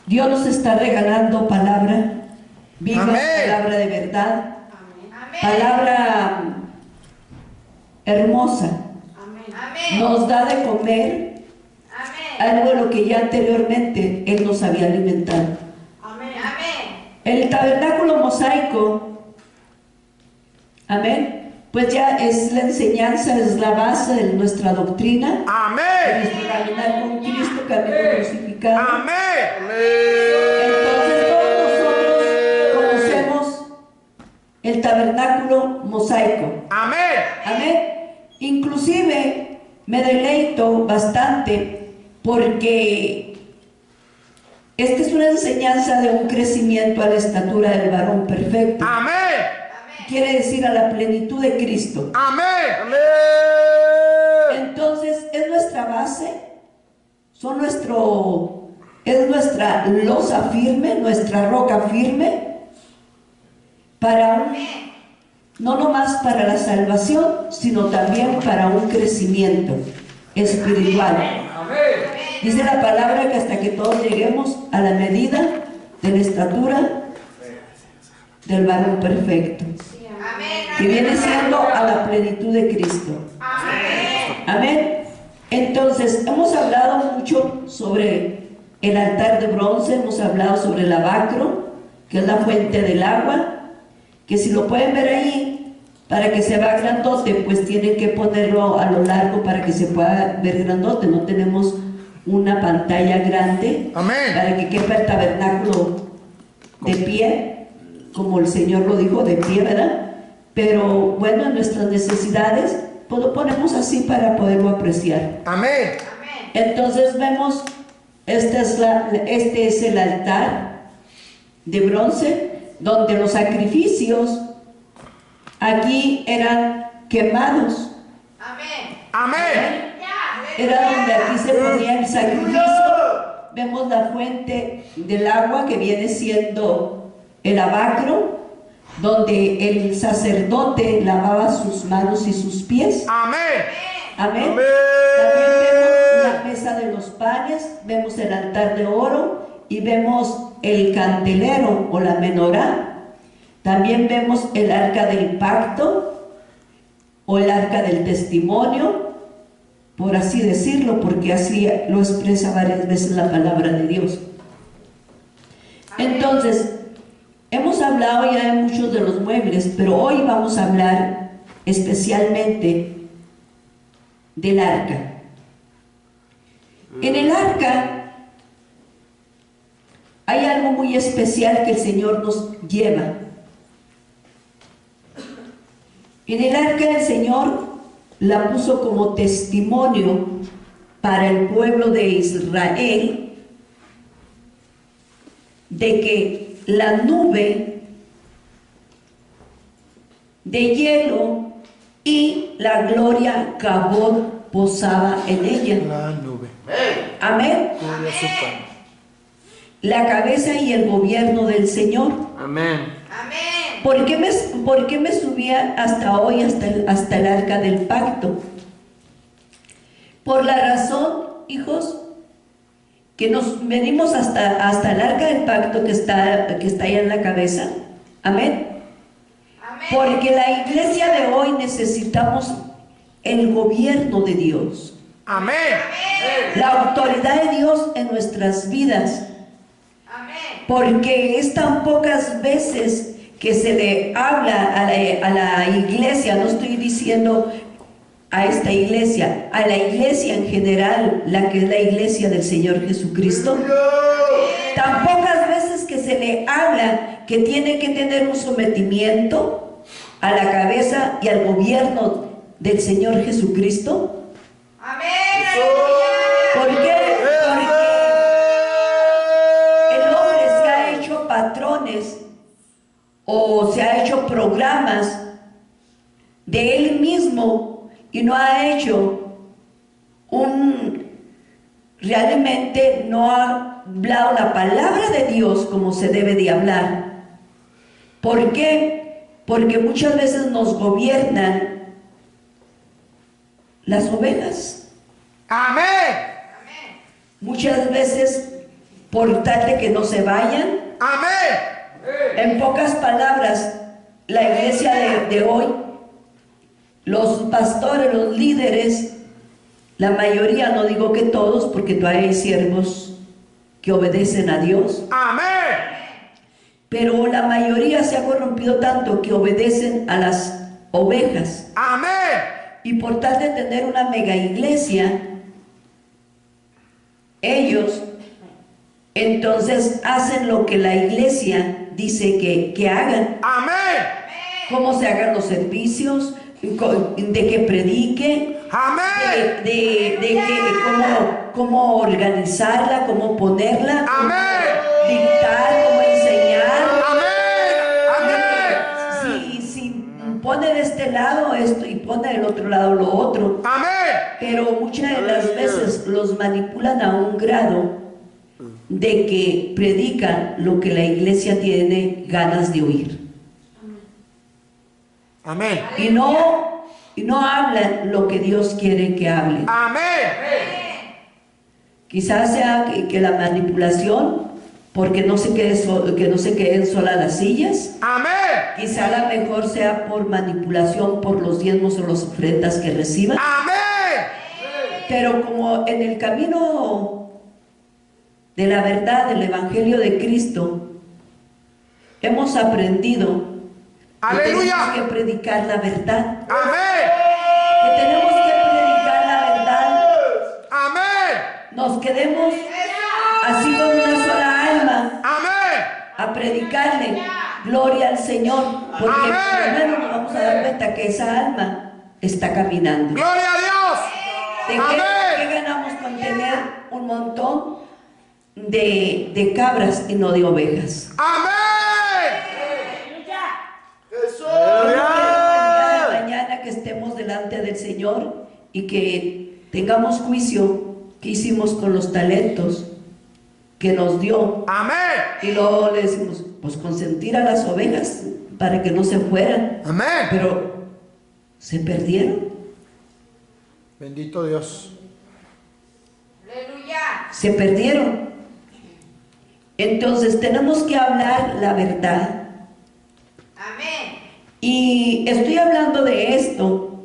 Dios nos está regalando palabra viva, Amén. palabra de verdad, Amén. palabra hermosa. Amén. Nos da de comer Amén. algo de lo que ya anteriormente Él nos había alimentado. Amén. Amén. El tabernáculo mosaico, amén, pues ya es la enseñanza, es la base de nuestra doctrina, de Amén. nuestro caminar con Cristo, camino crucificado. Amén. Entonces todos nosotros conocemos el tabernáculo mosaico. Amén. Amén. Inclusive me deleito bastante porque esta es una enseñanza de un crecimiento a la estatura del varón perfecto. Amén. Quiere decir a la plenitud de Cristo. Amén. Amén. Entonces es nuestra base, es nuestra losa firme, nuestra roca firme para no nomás para la salvación, sino también para un crecimiento espiritual. Dice la palabra que hasta que todos lleguemos a la medida de la estatura del varón perfecto, que viene siendo a la plenitud de Cristo. Amén. Entonces, hemos hablado mucho sobre el altar de bronce, hemos hablado sobre el lavacro, que es la fuente del agua, que si lo pueden ver ahí, para que se vea grandote, pues tienen que ponerlo a lo largo para que se pueda ver grandote. No tenemos una pantalla grande. Amén. Para que quepa el tabernáculo de pie, como el Señor lo dijo, de pie, ¿verdad? Pero bueno, en nuestras necesidades, pues lo ponemos así para poderlo apreciar. Amén. Entonces vemos, este es el altar de bronce, donde los sacrificios aquí eran quemados. Amén. Era donde aquí se ponía el sacrificio. Vemos la fuente del agua que viene siendo el lavacro, donde el sacerdote lavaba sus manos y sus pies. Amén. Amén. Amén. También vemos la mesa de los panes, vemos el altar de oro y vemos el candelero o la menorá. También vemos el arca del pacto o el arca del testimonio, por así decirlo, porque así lo expresa varias veces la palabra de Dios. Entonces, hemos hablado ya de muchos de los muebles, pero hoy vamos a hablar especialmente del arca. En el arca hay algo muy especial que el Señor nos lleva. En el arca el Señor la puso como testimonio para el pueblo de Israel de que la nube de hielo y la gloria Cabot posaba en ella. La nube. Amén. Gloria a su Padre. La cabeza y el gobierno del Señor. Amén. ¿Por qué me subía hasta hoy, hasta el arca del pacto? Por la razón, hijos, que nos venimos hasta el arca del pacto que está ahí en la cabeza. Amén. Porque la iglesia de hoy necesitamos el gobierno de Dios. Amén. La autoridad de Dios en nuestras vidas. Porque es tan pocas veces que se le habla a la iglesia, no estoy diciendo a esta iglesia, a la iglesia en general, la que es la iglesia del Señor Jesucristo. Tan pocas veces que se le habla que tiene que tener un sometimiento a la cabeza y al gobierno del Señor Jesucristo. ¿Por qué? Porque el hombre se ha hecho patrones o se ha hecho programas de él mismo y no ha hecho realmente no ha hablado la palabra de Dios como se debe de hablar. ¿Por qué? Porque muchas veces nos gobiernan las ovejas. Amén. Muchas veces por tal de que no se vayan. Amén. En pocas palabras, la iglesia de hoy, los pastores, los líderes, la mayoría, no digo que todos, porque todavía hay siervos que obedecen a Dios, Amén. pero la mayoría se ha corrompido tanto que obedecen a las ovejas. Amén. Y por tal de tener una mega iglesia, ellos entonces hacen lo que la iglesia dice que hagan. Amén. Cómo se hagan los servicios, de que predique, Amén. cómo organizarla, cómo ponerla, Amén. dictar, cómo enseñar. Amén. Si pone de este lado esto y pone del otro lado lo otro. Amén. Pero muchas de las veces los manipulan a un grado de que predican lo que la iglesia tiene ganas de oír. Amén. Y no hablan lo que Dios quiere que hablen. Amén. Quizás sea que la manipulación, porque no se queden solas las sillas. Amén. Quizá a lo mejor sea por manipulación por los diezmos o las ofrendas que reciban. Amén. Pero como en el camino de la verdad del Evangelio de Cristo hemos aprendido que Aleluya. tenemos que predicar la verdad, Amén. que tenemos que predicar la verdad. Amén. Nos quedemos así con una sola alma Amén. a predicarle gloria al Señor, porque Amén. primero nos vamos a dar cuenta que esa alma está caminando. Gloria a Dios. ¿De Amén. qué ganamos con tener un montón de cabras y no de ovejas? Amén. Mañana que estemos delante del Señor y que tengamos juicio que hicimos con los talentos que nos dio, Amén. y luego le decimos, pues consentir a las ovejas para que no se fueran, Amén. pero se perdieron, Bendito Dios. Aleluya. se perdieron. Entonces tenemos que hablar la verdad. Amén. Y estoy hablando de esto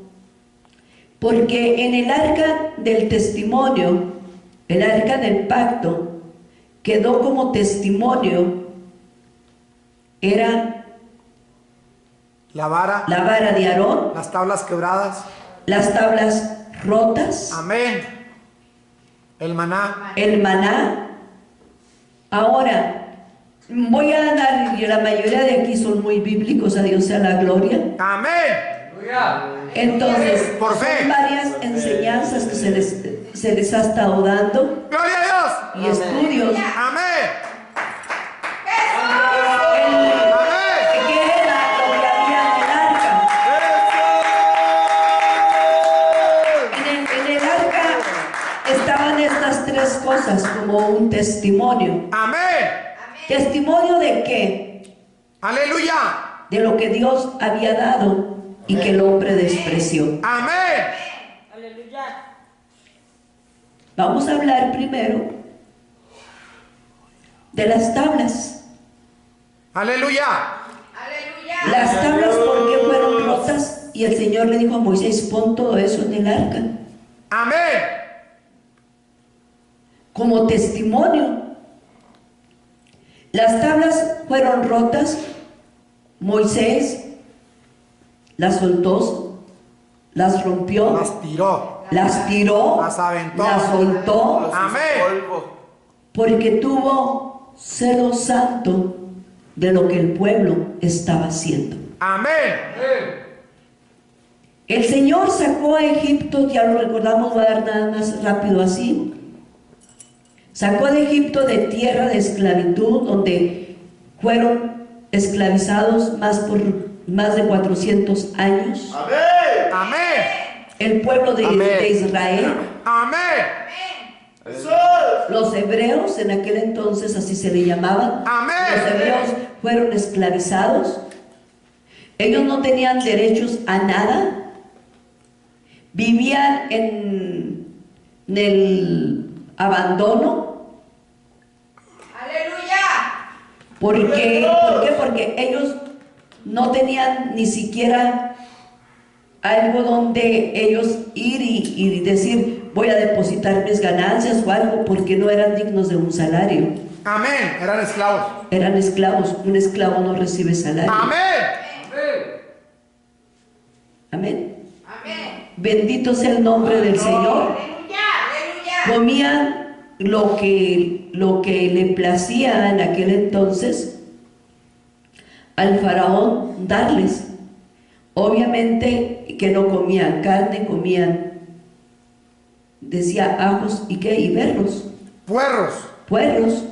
porque en el arca del testimonio, el arca del pacto, quedó como testimonio, era La vara. la vara de Aarón, Las tablas quebradas. las tablas rotas, Amén. El maná. el maná. Ahora, voy a dar, y la mayoría de aquí son muy bíblicos, a Dios sea la gloria. Amén. Entonces, Por fe. son varias enseñanzas que se les ha estado dando Gloria a Dios. y estudios. Amén. ¿Qué era lo que había en el arca? En el arca estaban estas tres cosas como un testimonio. Amén. ¿Testimonio de qué? Aleluya. De lo que Dios había dado y que el hombre despreció. Amén. Vamos a hablar primero de las tablas. Aleluya. Aleluya. Las tablas, ¿por qué fueron rotas? Y el Señor le dijo a Moisés, pon todo eso en el arca Amén. como testimonio. Las tablas fueron rotas, Moisés las soltó, las rompió, Las tiró. las tiró, Las aventó. las soltó, Amén. porque tuvo celo santo de lo que el pueblo estaba haciendo. Amén. El Señor sacó a Egipto, ya lo recordamos, voy a dar nada más rápido así. Sacó de Egipto de tierra de esclavitud, donde fueron esclavizados por más de 400 años. Amén. Amén. El pueblo de Israel, Amén. los hebreos, en aquel entonces así se le llamaban. Amén. Los hebreos fueron esclavizados. Ellos no tenían derechos a nada. Vivían en el abandono. ¿Por qué? Porque ellos no tenían ni siquiera algo donde ellos ir y decir, voy a depositar mis ganancias o algo, porque no eran dignos de un salario. Amén. Eran esclavos. Eran esclavos. Un esclavo no recibe salario. Amén. Amén. Amén. Bendito sea el nombre del Señor. Aleluya. Comían lo que le placía en aquel entonces al faraón darles. Obviamente que no comían carne, comían, decía, ajos y qué, y berros, Puerros. puerros.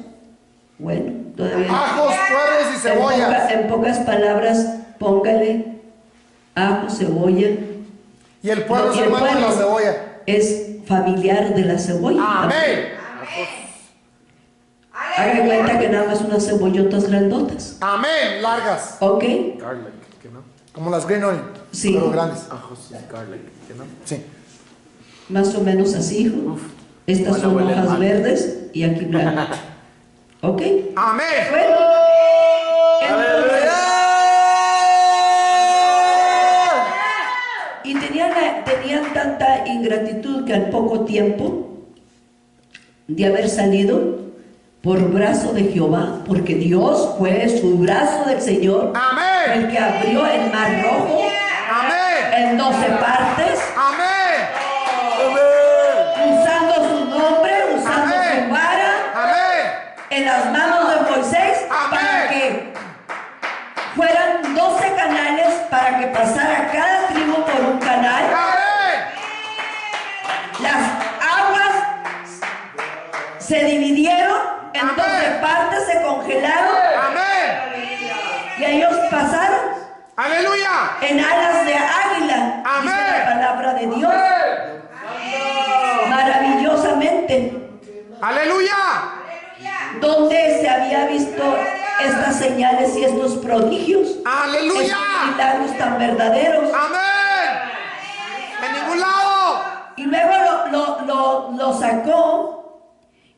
Bueno, todavía Ajos, puerros y cebollas. en pocas palabras, póngale ajo, cebolla. Y el puerro es Y el hermano de la puerro cebolla. es familiar de la cebolla. Amén. Haga cuenta que nada más unas cebollotas grandotas. Amén. Largas. ¿Ok? Garlic, ¿qué no? Como las green onion. Sí. Pero grandes. Ajos y garlic, ¿qué no? Sí. Más o menos así, hijo. Uf. Estas Bueno, son huele hojas mal. verdes y aquí blancas. ¿Ok? Amén. Bueno. Entonces, y tenían tanta ingratitud que al poco tiempo de haber salido por brazo de Jehová, porque Dios fue su brazo del Señor, Amén. el que abrió el mar rojo Amén. en 12 partes, Amén. usando su nombre, usando Amén. su vara Amén. en las manos de Moisés, para Amén. que fueran 12 canales, para que pasara cada tribu por un canal. Amén. Las aguas se dividieron en Amén. 12 partes, se congelaron Amén. y ellos pasaron Aleluya. en alas de águila. Amén. Dice la palabra de Dios. Maravillosamente. Aleluya. Donde se había visto estas señales y estos prodigios, estos Aleluya. milagros tan verdaderos. Amén. En ningún lado. Y luego lo sacó.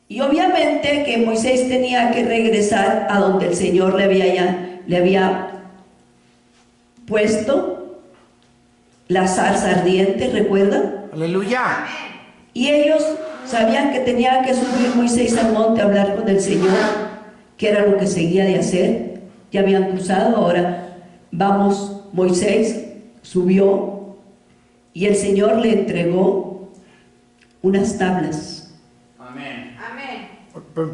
Y obviamente que Moisés tenía que regresar a donde el Señor le había puesto la zarza ardiente, ¿recuerdan? Aleluya. Y ellos sabían que tenía que subir Moisés al monte a hablar con el Señor, que era lo que seguía de hacer. Ya habían cruzado, ahora vamos, Moisés subió y el Señor le entregó unas tablas. Amén.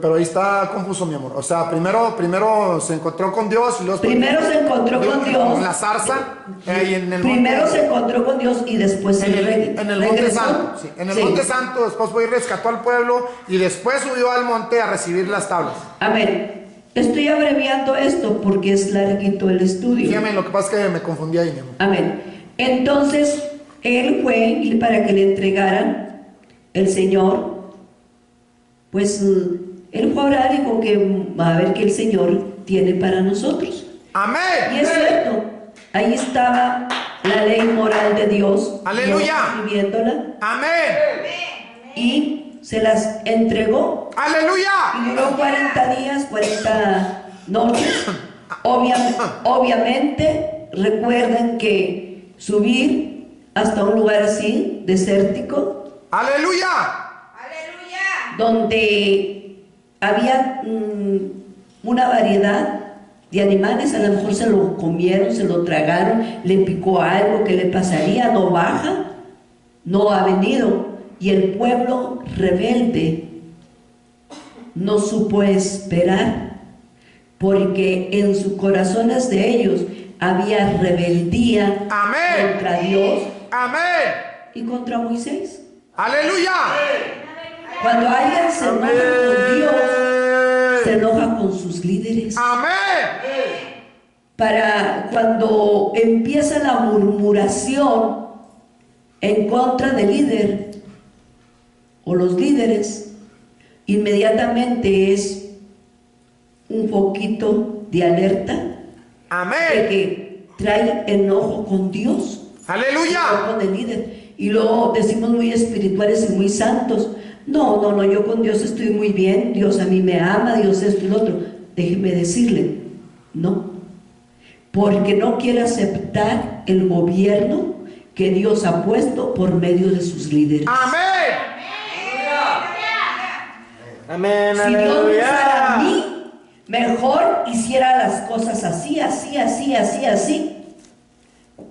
Pero ahí está confuso, mi amor. O sea, primero se encontró con Dios y luego Primero se encontró con Dios. en la zarza y en el Primero monte, se encontró con Dios y después en el monte regresó. santo. Sí, en el Sí. monte santo después fue y rescató al pueblo y después subió al monte a recibir las tablas. Amén. Estoy abreviando esto porque es larguito el estudio. Sí, amén. Lo que pasa es que me confundí ahí, mi amor. Amén. Entonces, él fue y para que le entregaran el Señor, pues él fue a orar y dijo que a ver qué el Señor tiene para nosotros. Y Amén. es cierto, ahí estaba la ley moral de Dios. Aleluya. Dios escribiéndola, Amén. y se las entregó. Y Aleluya. duró 40 días, 40 noches. Obviamente, recuerden que subir hasta un lugar así, desértico, Aleluya. donde había una variedad de animales, a lo mejor se lo comieron, se lo tragaron, le picó algo, ¿qué le pasaría? No baja, no ha venido. Y el pueblo rebelde no supo esperar, porque en sus corazones de ellos había rebeldía Amén. contra Dios Amén. y contra Moisés. Aleluya. Cuando alguien se enoja con Dios, se Amén. enoja con sus líderes. Amén. Para cuando empieza la murmuración en contra del líder o los líderes, inmediatamente es un poquito de alerta de Amén. que trae enojo con Dios, no Aleluya. con el líder. Y luego decimos muy espirituales y muy santos. No, yo con Dios estoy muy bien, Dios a mí me ama, Dios esto y lo otro. déjeme decirle, no, porque no quiere aceptar el gobierno que Dios ha puesto por medio de sus líderes. Amén. Amén. Si Dios me usara a Aleluya. mí, mejor hiciera las cosas así, así, así, así, así.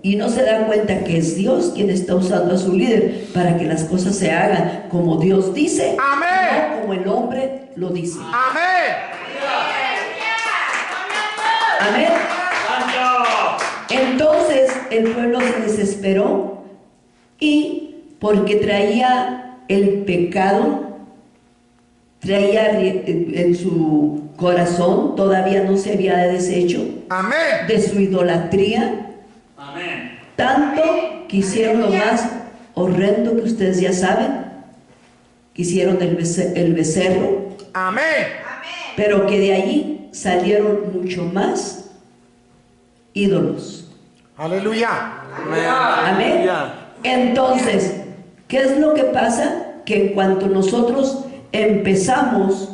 Y no se da cuenta que es Dios quien está usando a su líder para que las cosas se hagan como Dios dice, Amén. no como el hombre lo dice. Amén. Amén. Entonces el pueblo se desesperó y porque traía el pecado, traía en su corazón, todavía no se había deshecho Amén. de su idolatría, Amén. tanto que hicieron lo más horrendo que ustedes ya saben, que hicieron el becerro, Amén. pero que de allí salieron mucho más ídolos. Aleluya. Amén. Amén. Aleluya. Entonces, ¿qué es lo que pasa? Que en cuanto nosotros empezamos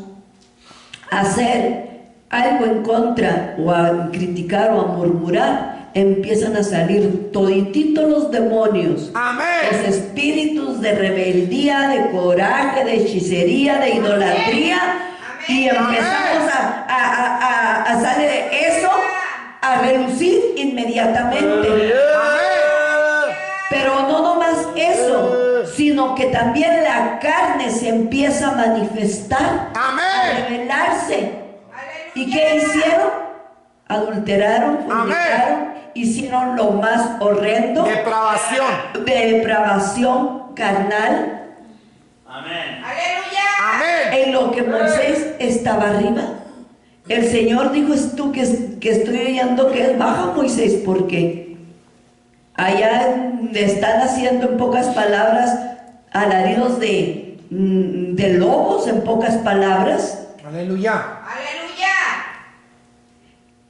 a hacer algo en contra o a criticar o a murmurar, empiezan a salir todititos los demonios, los Amén. espíritus de rebeldía, de coraje, de hechicería, de idolatría, y empezamos a salir eso a relucir inmediatamente. Amén. Pero no nomás eso, sino que también la carne se empieza a manifestar, a Amén. revelarse. ¿Y qué hicieron? Adulteraron, fornicaron, hicieron lo más horrendo, Depravación. depravación carnal, Amén. Amén. en lo que Moisés estaba arriba. El Señor dijo: es tú que estoy oyendo que es baja, Moisés, porque allá están haciendo, en pocas palabras, alaridos de lobos, en pocas palabras. Aleluya.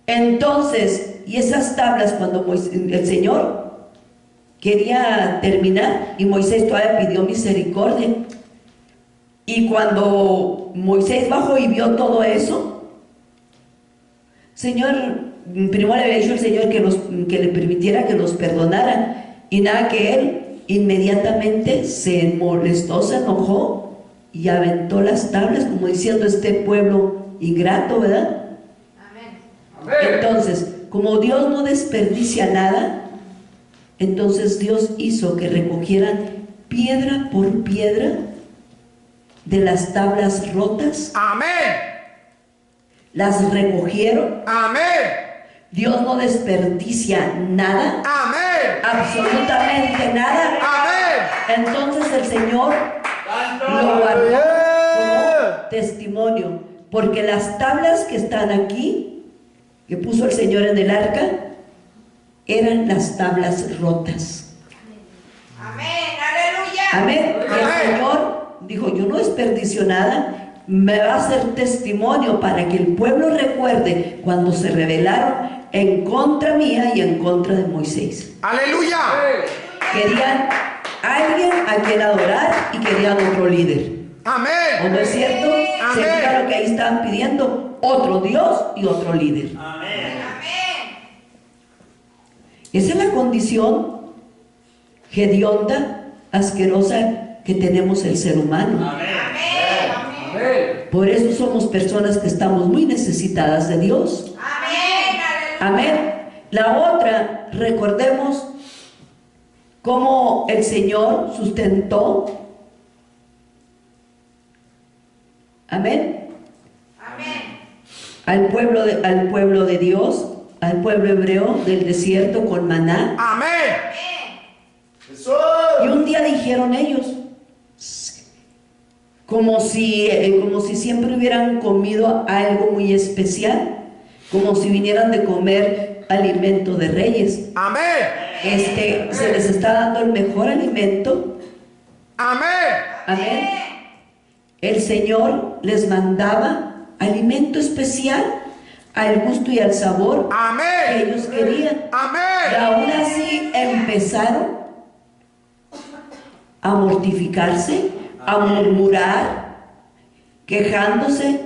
Entonces, y esas tablas, cuando el Señor quería terminar y Moisés todavía pidió misericordia, y cuando Moisés bajó y vio todo eso, Señor, primero le había dicho el Señor que le permitiera que los perdonara, y nada, que él inmediatamente se molestó, se enojó y aventó las tablas, como diciendo: este pueblo ingrato, ¿verdad? Entonces, como Dios no desperdicia nada, entonces Dios hizo que recogieran piedra por piedra de las tablas rotas, Amén. las recogieron. Amén. Dios no desperdicia nada, Amén. absolutamente nada. Amén. Entonces el Señor lo guardó como testimonio, porque las tablas que están aquí, que puso el Señor en el arca, eran las tablas rotas. Amén. Y el Señor dijo: yo no desperdicio nada, me va a hacer testimonio para que el pueblo recuerde cuando se rebelaron en contra mía y en contra de Moisés. Aleluya. Querían alguien a quien adorar y querían otro líder. ¿O Amén. no es cierto? Amén. Sería lo que ahí estaban pidiendo: otro Dios y otro líder. Amén. Esa es la condición hedionda, asquerosa que tenemos el ser humano. Amén. Por eso somos personas que estamos muy necesitadas de Dios. Amén. La otra, recordemos cómo el Señor sustentó. Amén. Al pueblo de Dios, al pueblo hebreo del desierto con maná. Amén. Y un día dijeron ellos, como si siempre hubieran comido algo muy especial, como si vinieran de comer alimento de reyes. Amén. Se les está dando el mejor alimento. Amén. Amén. El Señor les mandaba alimento especial al gusto y al sabor que Amén. ellos querían. Y Amén. aún así empezaron a mortificarse, a murmurar, quejándose,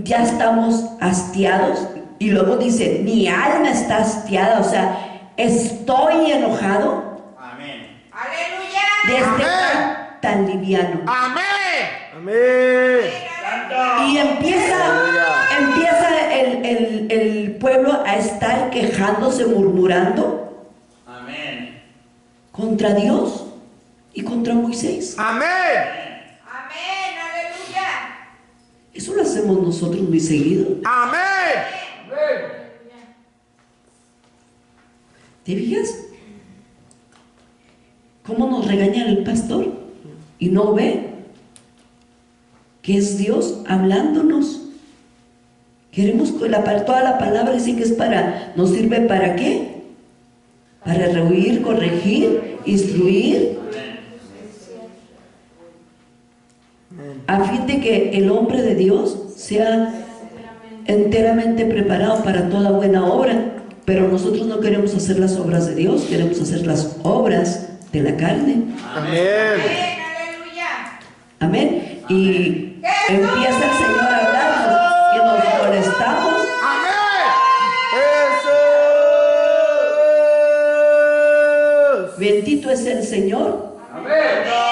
ya estamos hastiados. Y luego dice, mi alma está hastiada, o sea, estoy enojado Amén. de este Amén. tan liviano. Amén. Amén. Y empieza el pueblo a estar quejándose, murmurando Amén. contra Dios y contra Moisés. Amén. Eso lo hacemos nosotros muy seguido. Amén. ¿Te fijas? ¿Cómo nos regaña el pastor? Y no ve que es Dios hablándonos. Queremos que toda la palabra dice que es para, ¿nos sirve para qué? Para rehuir, corregir, instruir, a fin de que el hombre de Dios sea enteramente preparado para toda buena obra. Pero nosotros no queremos hacer las obras de Dios, queremos hacer las obras de la carne. Amén. Amén. Y empieza el Señor a hablarnos y nos molestamos. Amén. Jesús. Bendito es el Señor.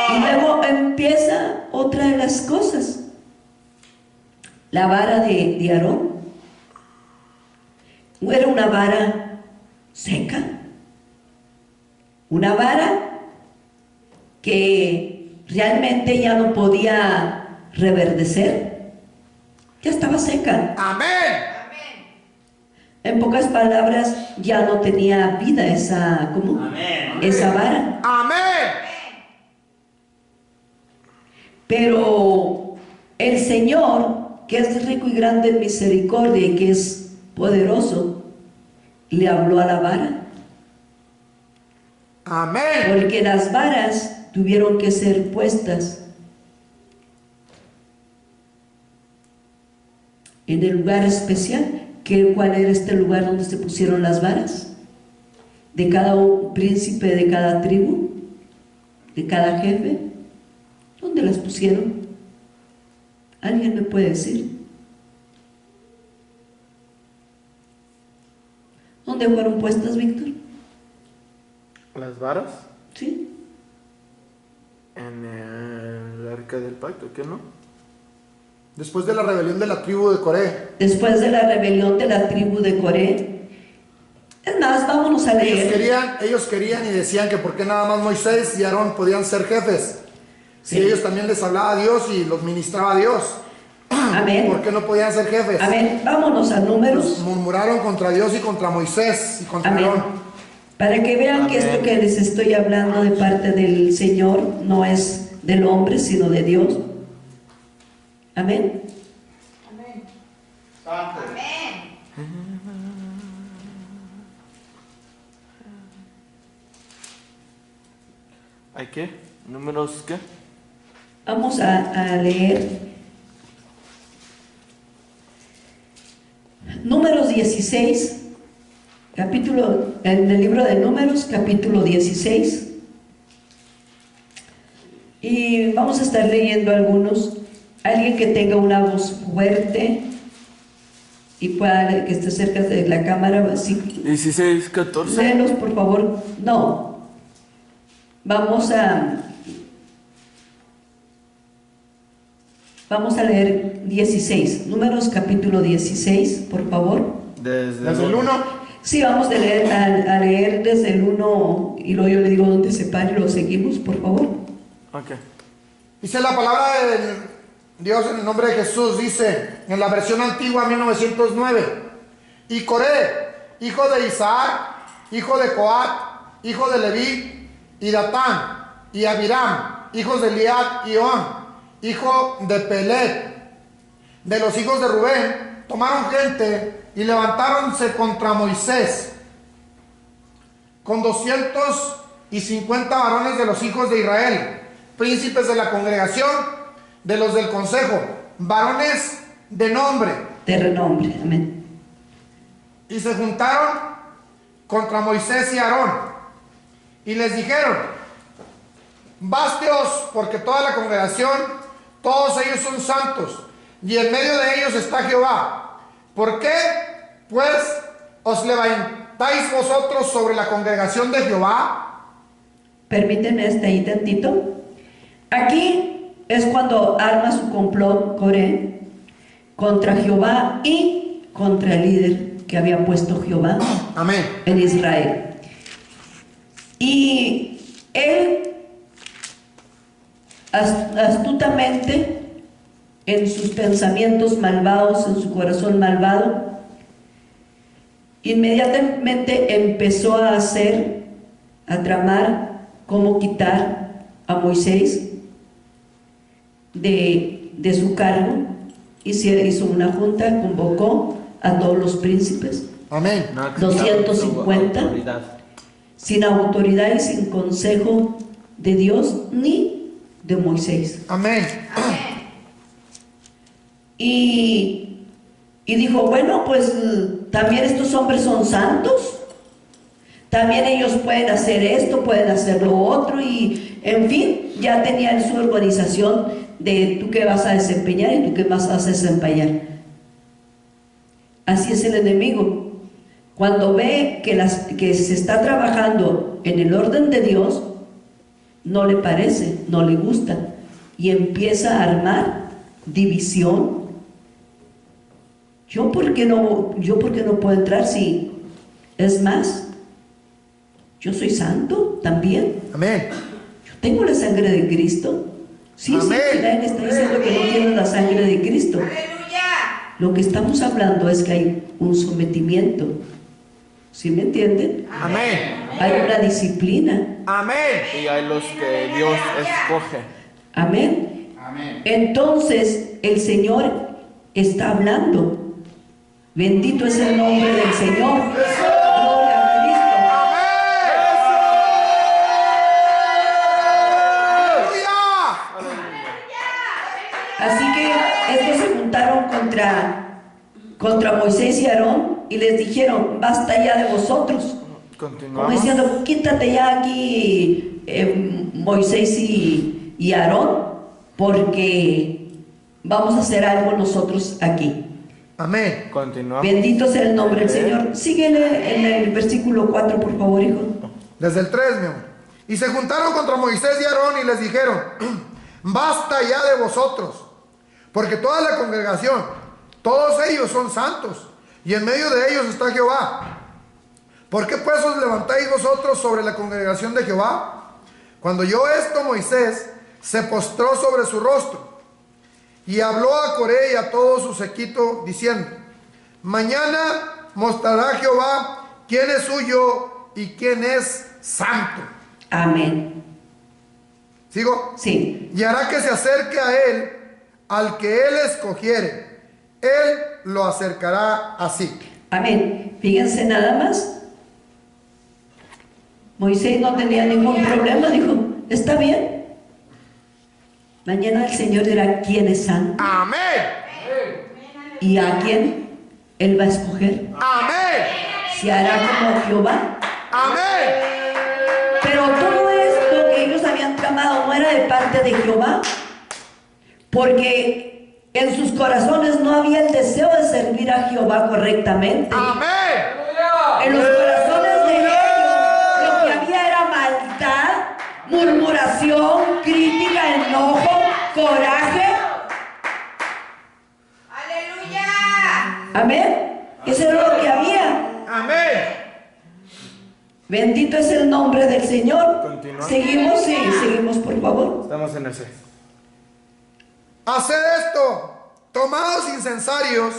Y luego empieza otra de las cosas. La vara de Aarón era una vara seca, una vara que realmente ya no podía reverdecer, ya estaba seca. Amén. En pocas palabras, ya no tenía vida esa vara. Amén. Pero el Señor, que es rico y grande en misericordia y que es poderoso, le habló a la vara. Amén. Porque las varas tuvieron que ser puestas en el lugar especial. ¿Cuál era este lugar donde se pusieron las varas? De cada príncipe, de cada tribu, de cada jefe. ¿Dónde las pusieron? ¿Alguien me puede decir? ¿Dónde fueron puestas, Víctor? ¿Las varas? ¿Sí? En el arca del pacto, ¿qué no? Después de la rebelión de la tribu de Coré, Después de la rebelión de la tribu de Coré. Es más, vámonos a leer. ellos querían y decían que por qué nada más Moisés y Aarón podían ser jefes. Si Sí. ellos también les hablaba a Dios y los ministraba a Dios, Amén. ¿por qué no podían ser jefes? Amén. Vámonos a Números. Murmuraron contra Dios y contra Moisés y contra Amén. Aarón. Para que vean que esto que les estoy hablando de parte del Señor no es del hombre, sino de Dios. Amén. ¿Hay qué? ¿Números qué? Vamos a leer Números 16, en el libro de Números, capítulo 16. Y vamos a estar leyendo algunos. Alguien que tenga una voz fuerte y que esté cerca de la cámara, sí. 16, 14. Léelos, por favor. No. Vamos a leer 16. Números capítulo 16, por favor. Desde Desde el 1. Sí, vamos a leer desde el 1 y luego yo le digo dónde se pare y lo seguimos, por favor. Ok. Dice la palabra de Dios en el nombre de Jesús, dice en la versión antigua 1909: y Coré, hijo de Isaac, hijo de Coat, hijo de Leví, y Datán, y Abiram, hijos de Eliab y On, hijo de Pelet, de los hijos de Rubén, tomaron gente y levantáronse contra Moisés con 250 varones de los hijos de Israel, príncipes de la congregación, de los del consejo, varones de nombre. De renombre, amén. Y se juntaron contra Moisés y Aarón y les dijeron: básteos, porque toda la congregación, todos ellos son santos. y en medio de ellos está Jehová. ¿Por qué, pues, os levantáis vosotros sobre la congregación de Jehová? Permíteme hasta ahí tantito. Aquí es cuando arma su complot Coré contra Jehová y contra el líder que había puesto Jehová Amén. en Israel. Y él astutamente, en sus pensamientos malvados, en su corazón malvado, inmediatamente empezó a tramar cómo quitar a Moisés de su cargo, y se hizo una junta, convocó a todos los príncipes, Amén. 250, sin autoridad y sin consejo de Dios ni de Moisés. Amén. Y dijo, bueno, pues también estos hombres son santos, también ellos pueden hacer esto, pueden hacer lo otro, y en fin, ya tenían su organización de tú qué vas a desempeñar y tú qué más vas a desempeñar. Así es el enemigo. Cuando ve que se está trabajando en el orden de Dios, no le parece, no le gusta, y empieza a armar división. ¿Yo por qué no puedo entrar si es más? Yo soy santo también. Amén. Yo tengo la sangre de Cristo. Sí, Amén. sí, nadie está diciendo que no tiene la sangre de Cristo. Lo que estamos hablando es que hay un sometimiento. ¿Sí me entienden? Amén. Hay una disciplina. Amén. Y hay los que Dios escoge. Amén. Amén. Entonces el Señor está hablando. Bendito es el nombre del Señor. Gloria a Cristo. Así que estos se juntaron contra Moisés y Aarón y les dijeron, basta ya de vosotros. Como Continuamos. diciendo, quítate ya aquí Moisés y Aarón, porque vamos a hacer algo nosotros aquí. Amén. Continuamos. Bendito sea el nombre del Señor. Síguele en el versículo 4, por favor, hijo. Desde el 3, mi amor. Y se juntaron contra Moisés y Aarón y les dijeron, basta ya de vosotros, porque toda la congregación, todos ellos son santos, y en medio de ellos está Jehová. ¿Por qué pues os levantáis vosotros sobre la congregación de Jehová? Cuando oyó esto, Moisés se postró sobre su rostro y habló a Coré y a todo su séquito diciendo, mañana mostrará Jehová quién es suyo y quién es santo. Amén. ¿Sigo? Sí. Y hará que se acerque a él, al que él escogiere, él lo acercará así. Amén. Fíjense nada más. Moisés no tenía ningún problema, dijo, está bien. Mañana el Señor dirá quién es santo Amén. y a quién Él va a escoger. Amén. Se hará como Jehová. Amén. Pero todo esto que ellos habían tramado no era de parte de Jehová, porque en sus corazones no había el deseo de servir a Jehová correctamente. Amén. En los corazones de ellos lo que había era maldad, murmuración, crítica, enojo, coraje. ¡Aleluya! Amén. Eso era lo que había. Amén. Bendito es el nombre del Señor. Continuamos. Seguimos, sí, seguimos por favor. Estamos en el 6. Haced esto, tomados incensarios,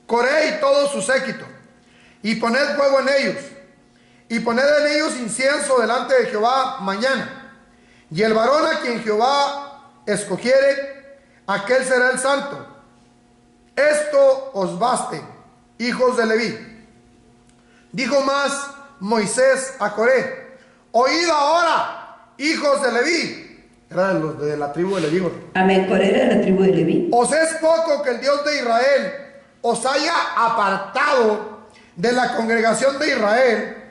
Coré y todo su séquito, y poned fuego en ellos, y poned en ellos incienso delante de Jehová mañana. Y el varón a quien Jehová escogiere, aquel será el santo. Esto os baste, hijos de Leví. Dijo más Moisés a Coré, oíd ahora, hijos de Leví. Era de los de la tribu de Leví. Amén. Coré era la tribu de Leví. ¿Os es poco que el Dios de Israel os haya apartado de la congregación de Israel,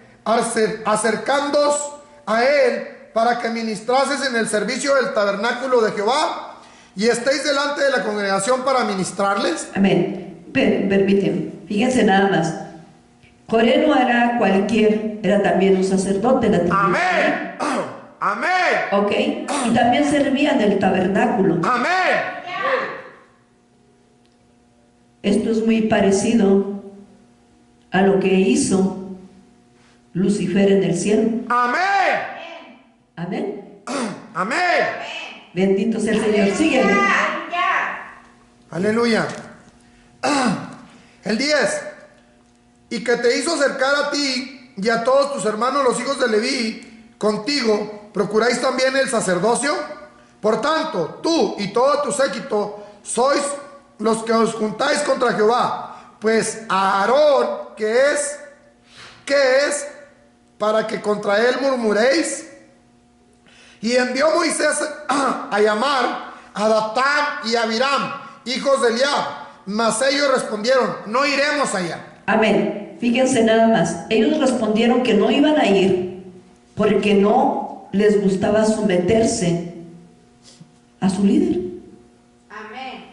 acercándoos a él para que ministrases en el servicio del tabernáculo de Jehová? y estéis delante de la congregación para ministrarles. Amén. Permíteme, fíjense nada más. Coré no era era también un sacerdote de la tribu. Amén. Amén. Ok, y también servía en el tabernáculo. Amén. Esto es muy parecido a lo que hizo Lucifer en el cielo. Amén. Amén. Amén. Bendito sea el Señor. Sígueme. Aleluya. El 10. Y que te hizo acercar a ti y a todos tus hermanos los hijos de Leví contigo, ¿procuráis también el sacerdocio? Por tanto, tú y todo tu séquito sois los que os juntáis contra Jehová, pues a Aarón, ¿qué es para que contra él murmuréis? Y envió Moisés a llamar a Datán y a Abiram, hijos de Eliab, mas ellos respondieron, no iremos allá. Amén. Fíjense nada más. Ellos respondieron que no iban a ir porque no les gustaba someterse a su líder. Amén.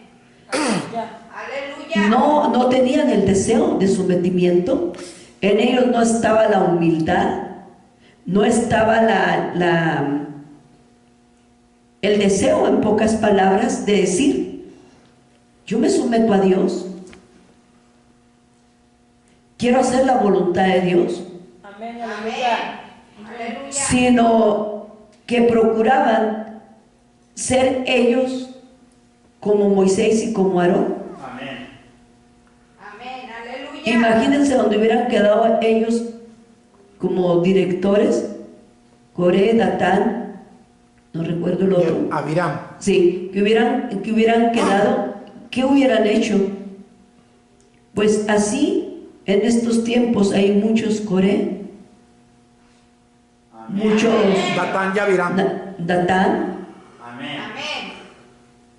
Aleluya. No tenían el deseo de sometimiento. En ellos no estaba la humildad, no estaba el deseo, en pocas palabras, de decir, yo me someto a Dios, quiero hacer la voluntad de Dios. Amén. Aleluya. Aleluya. Sino que procuraban ser ellos como Moisés y como Aarón. Amén. Amén. Aleluya. Imagínense donde hubieran quedado ellos como directores, Coré, Datán, no recuerdo el otro. Abiram. Sí, que hubieran quedado, ¿qué hubieran hecho? Pues así, en estos tiempos hay muchos Coré, muchos Datán y Abiram. Datán Amén. Amén.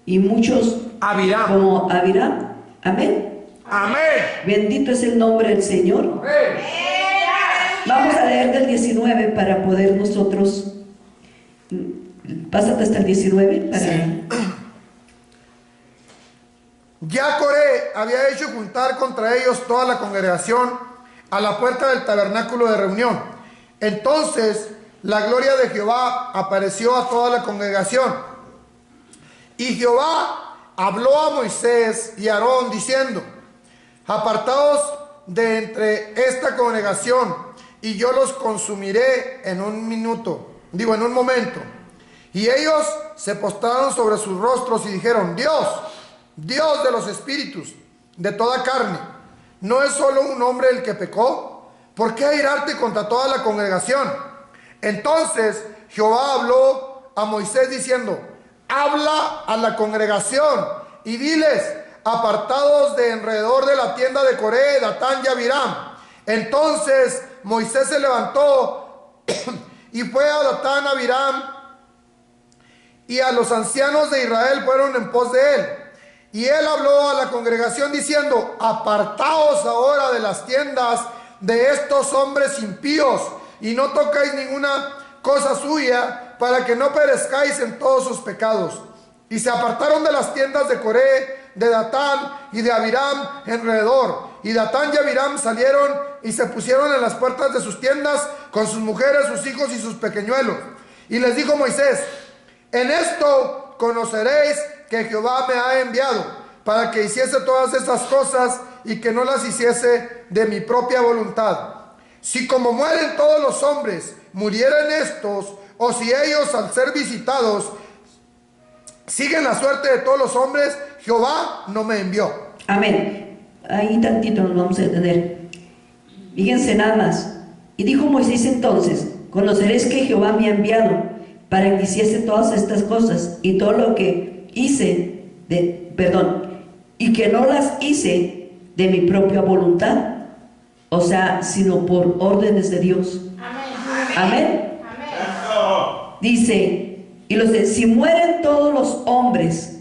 y muchos Abiram. como Abiram. Amén. Amén. Bendito es el nombre del Señor. Vamos a leer del 19 para poder nosotros. Pásate hasta el 19 para. Sí. Ya Coré había hecho juntar contra ellos toda la congregación a la puerta del tabernáculo de reunión. Entonces la gloria de Jehová apareció a toda la congregación. Y Jehová habló a Moisés y a Aarón diciendo, apartaos de entre esta congregación y yo los consumiré en un momento. Y ellos se postraron sobre sus rostros y dijeron, Dios de los espíritus, de toda carne, ¿no es solo un hombre el que pecó? ¿Por qué airarte contra toda la congregación? Entonces Jehová habló a Moisés diciendo, habla a la congregación y diles, apartados de alrededor de la tienda de Coré, Datán y Abiram. Entonces Moisés se levantó y fue a Datán, Abiram, y a los ancianos de Israel fueron en pos de él. Y él habló a la congregación diciendo, apartaos ahora de las tiendas de estos hombres impíos, y no tocáis ninguna cosa suya, para que no perezcáis en todos sus pecados. Y se apartaron de las tiendas de Coré, de Datán y de Abiram alrededor. Y Datán y Abiram salieron y se pusieron en las puertas de sus tiendas con sus mujeres, sus hijos y sus pequeñuelos. Y les dijo Moisés, en esto conoceréis que Jehová me ha enviado para que hiciese todas estas cosas y que no las hiciese de mi propia voluntad. Si como mueren todos los hombres, murieren estos, o si ellos al ser visitados siguen la suerte de todos los hombres, Jehová no me envió. Amén. Ahí tantito nos vamos a detener. Fíjense nada más. Y dijo Moisés entonces, conoceréis que Jehová me ha enviado para que hiciese todas estas cosas y todo lo que hice, y que no las hice de mi propia voluntad, o sea, sino por órdenes de Dios. Amén. Amén. Amén. Dice, si mueren todos los hombres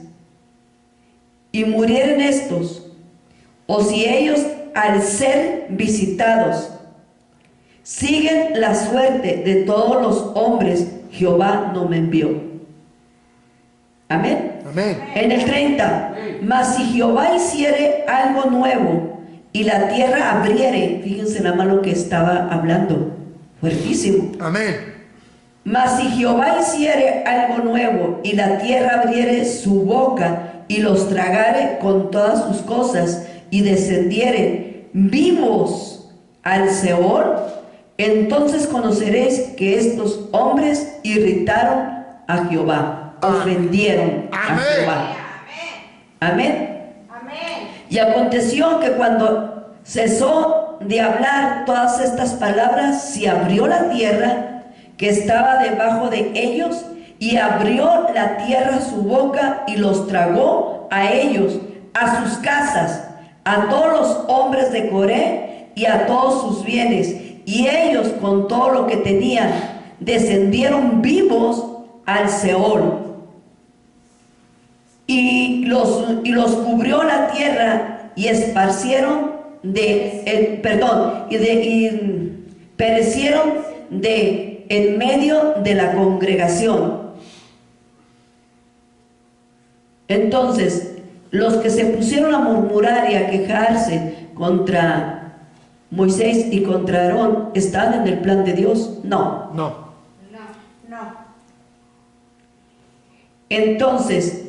y murieren estos, o si ellos al ser visitados siguen la suerte de todos los hombres, Jehová no me envió. Amén. Amén. En el 30, mas si Jehová hiciere algo nuevo y la tierra abriere, fíjense nada más lo que estaba hablando, fuertísimo. Amén. Mas si Jehová hiciere algo nuevo y la tierra abriere su boca y los tragare con todas sus cosas y descendiere vivos al Seol, entonces conoceréis que estos hombres irritaron a Jehová, ofendieron a Amén. Jehová. Amén. Amén. Y aconteció que cuando cesó de hablar todas estas palabras, se abrió la tierra que estaba debajo de ellos, y abrió la tierra su boca y los tragó a ellos, a sus casas, a todos los hombres de Coré y a todos sus bienes, y ellos con todo lo que tenían descendieron vivos al Seol. Y los cubrió la tierra y esparcieron y perecieron en medio de la congregación. Entonces, los que se pusieron a murmurar y a quejarse contra Moisés y contra Aarón, ¿estaban en el plan de Dios? No. No. No. Entonces,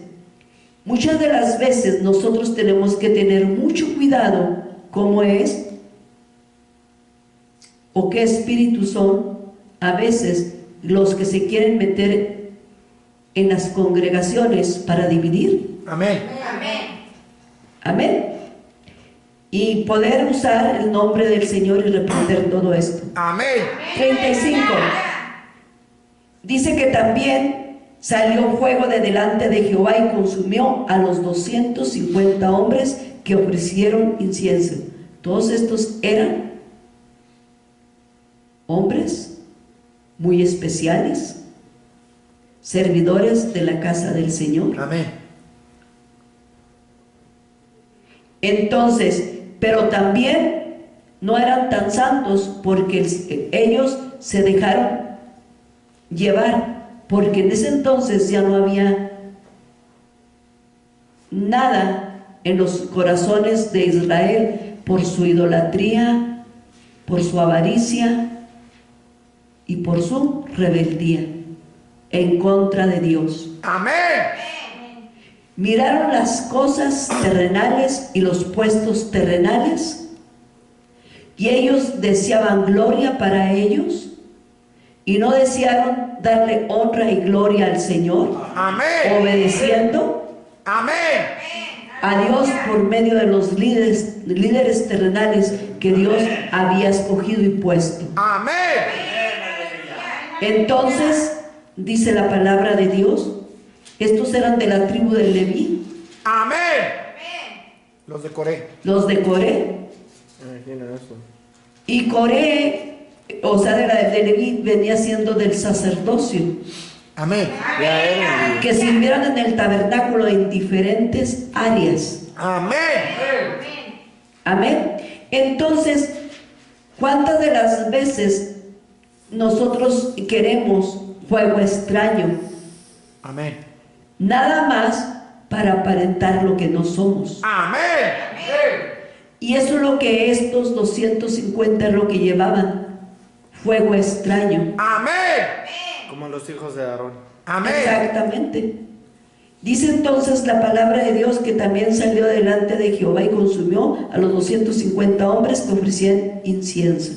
muchas de las veces nosotros tenemos que tener mucho cuidado cómo es o qué espíritus son a veces los que se quieren meter en las congregaciones para dividir. Amén. Amén. Amén. Y poder usar el nombre del Señor y reprender todo esto. Amén. 35. Dice que también salió fuego de delante de Jehová y consumió a los 250 hombres que ofrecieron incienso. Todos estos eran hombres muy especiales, servidores de la casa del Señor. Amén. Entonces, pero también no eran tan santos porque ellos se dejaron llevar, porque en ese entonces ya no había nada en los corazones de Israel por su idolatría, por su avaricia y por su rebeldía en contra de Dios. Amén. Miraron las cosas terrenales y los puestos terrenales, y ellos deseaban gloria para ellos, y no desearon darle honra y gloria al Señor, Amén. obedeciendo Amén. a Dios por medio de los líderes terrenales que Dios había escogido y puesto. Amén. Entonces, dice la palabra de Dios, estos eran de la tribu de Leví, Amén. Los de Coré. los de Coré, Imagina eso. y Coré, o sea, de Leví, venía siendo del sacerdocio, Amén. Ya eran. que sirvieron en el tabernáculo en diferentes áreas. Amén. Amén. Entonces, ¿cuántas de las veces nosotros queremos fuego extraño? Amén. Nada más para aparentar lo que no somos. Amén. Y eso es lo que estos 250 es lo que llevaban, fuego extraño. Amén. Como los hijos de Aarón. Amén. Exactamente. Dice entonces la palabra de Dios que también salió delante de Jehová y consumió a los 250 hombres que ofrecían incienso.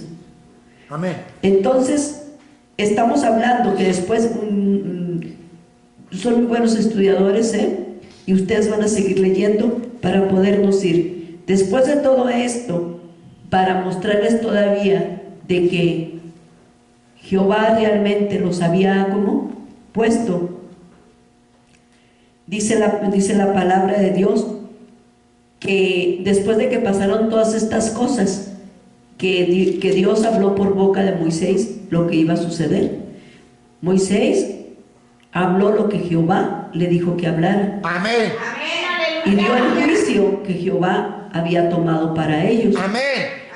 Amén. Entonces, estamos hablando que después son muy buenos estudiadores, y ustedes van a seguir leyendo para podernos ir. Después de todo esto, para mostrarles todavía de que Jehová realmente los había como puesto, dice la palabra de Dios que después de que pasaron todas estas cosas, que Dios habló por boca de Moisés lo que iba a suceder. Moisés habló lo que Jehová le dijo que hablara, Amén. y dio el juicio que Jehová había tomado para ellos. Amén.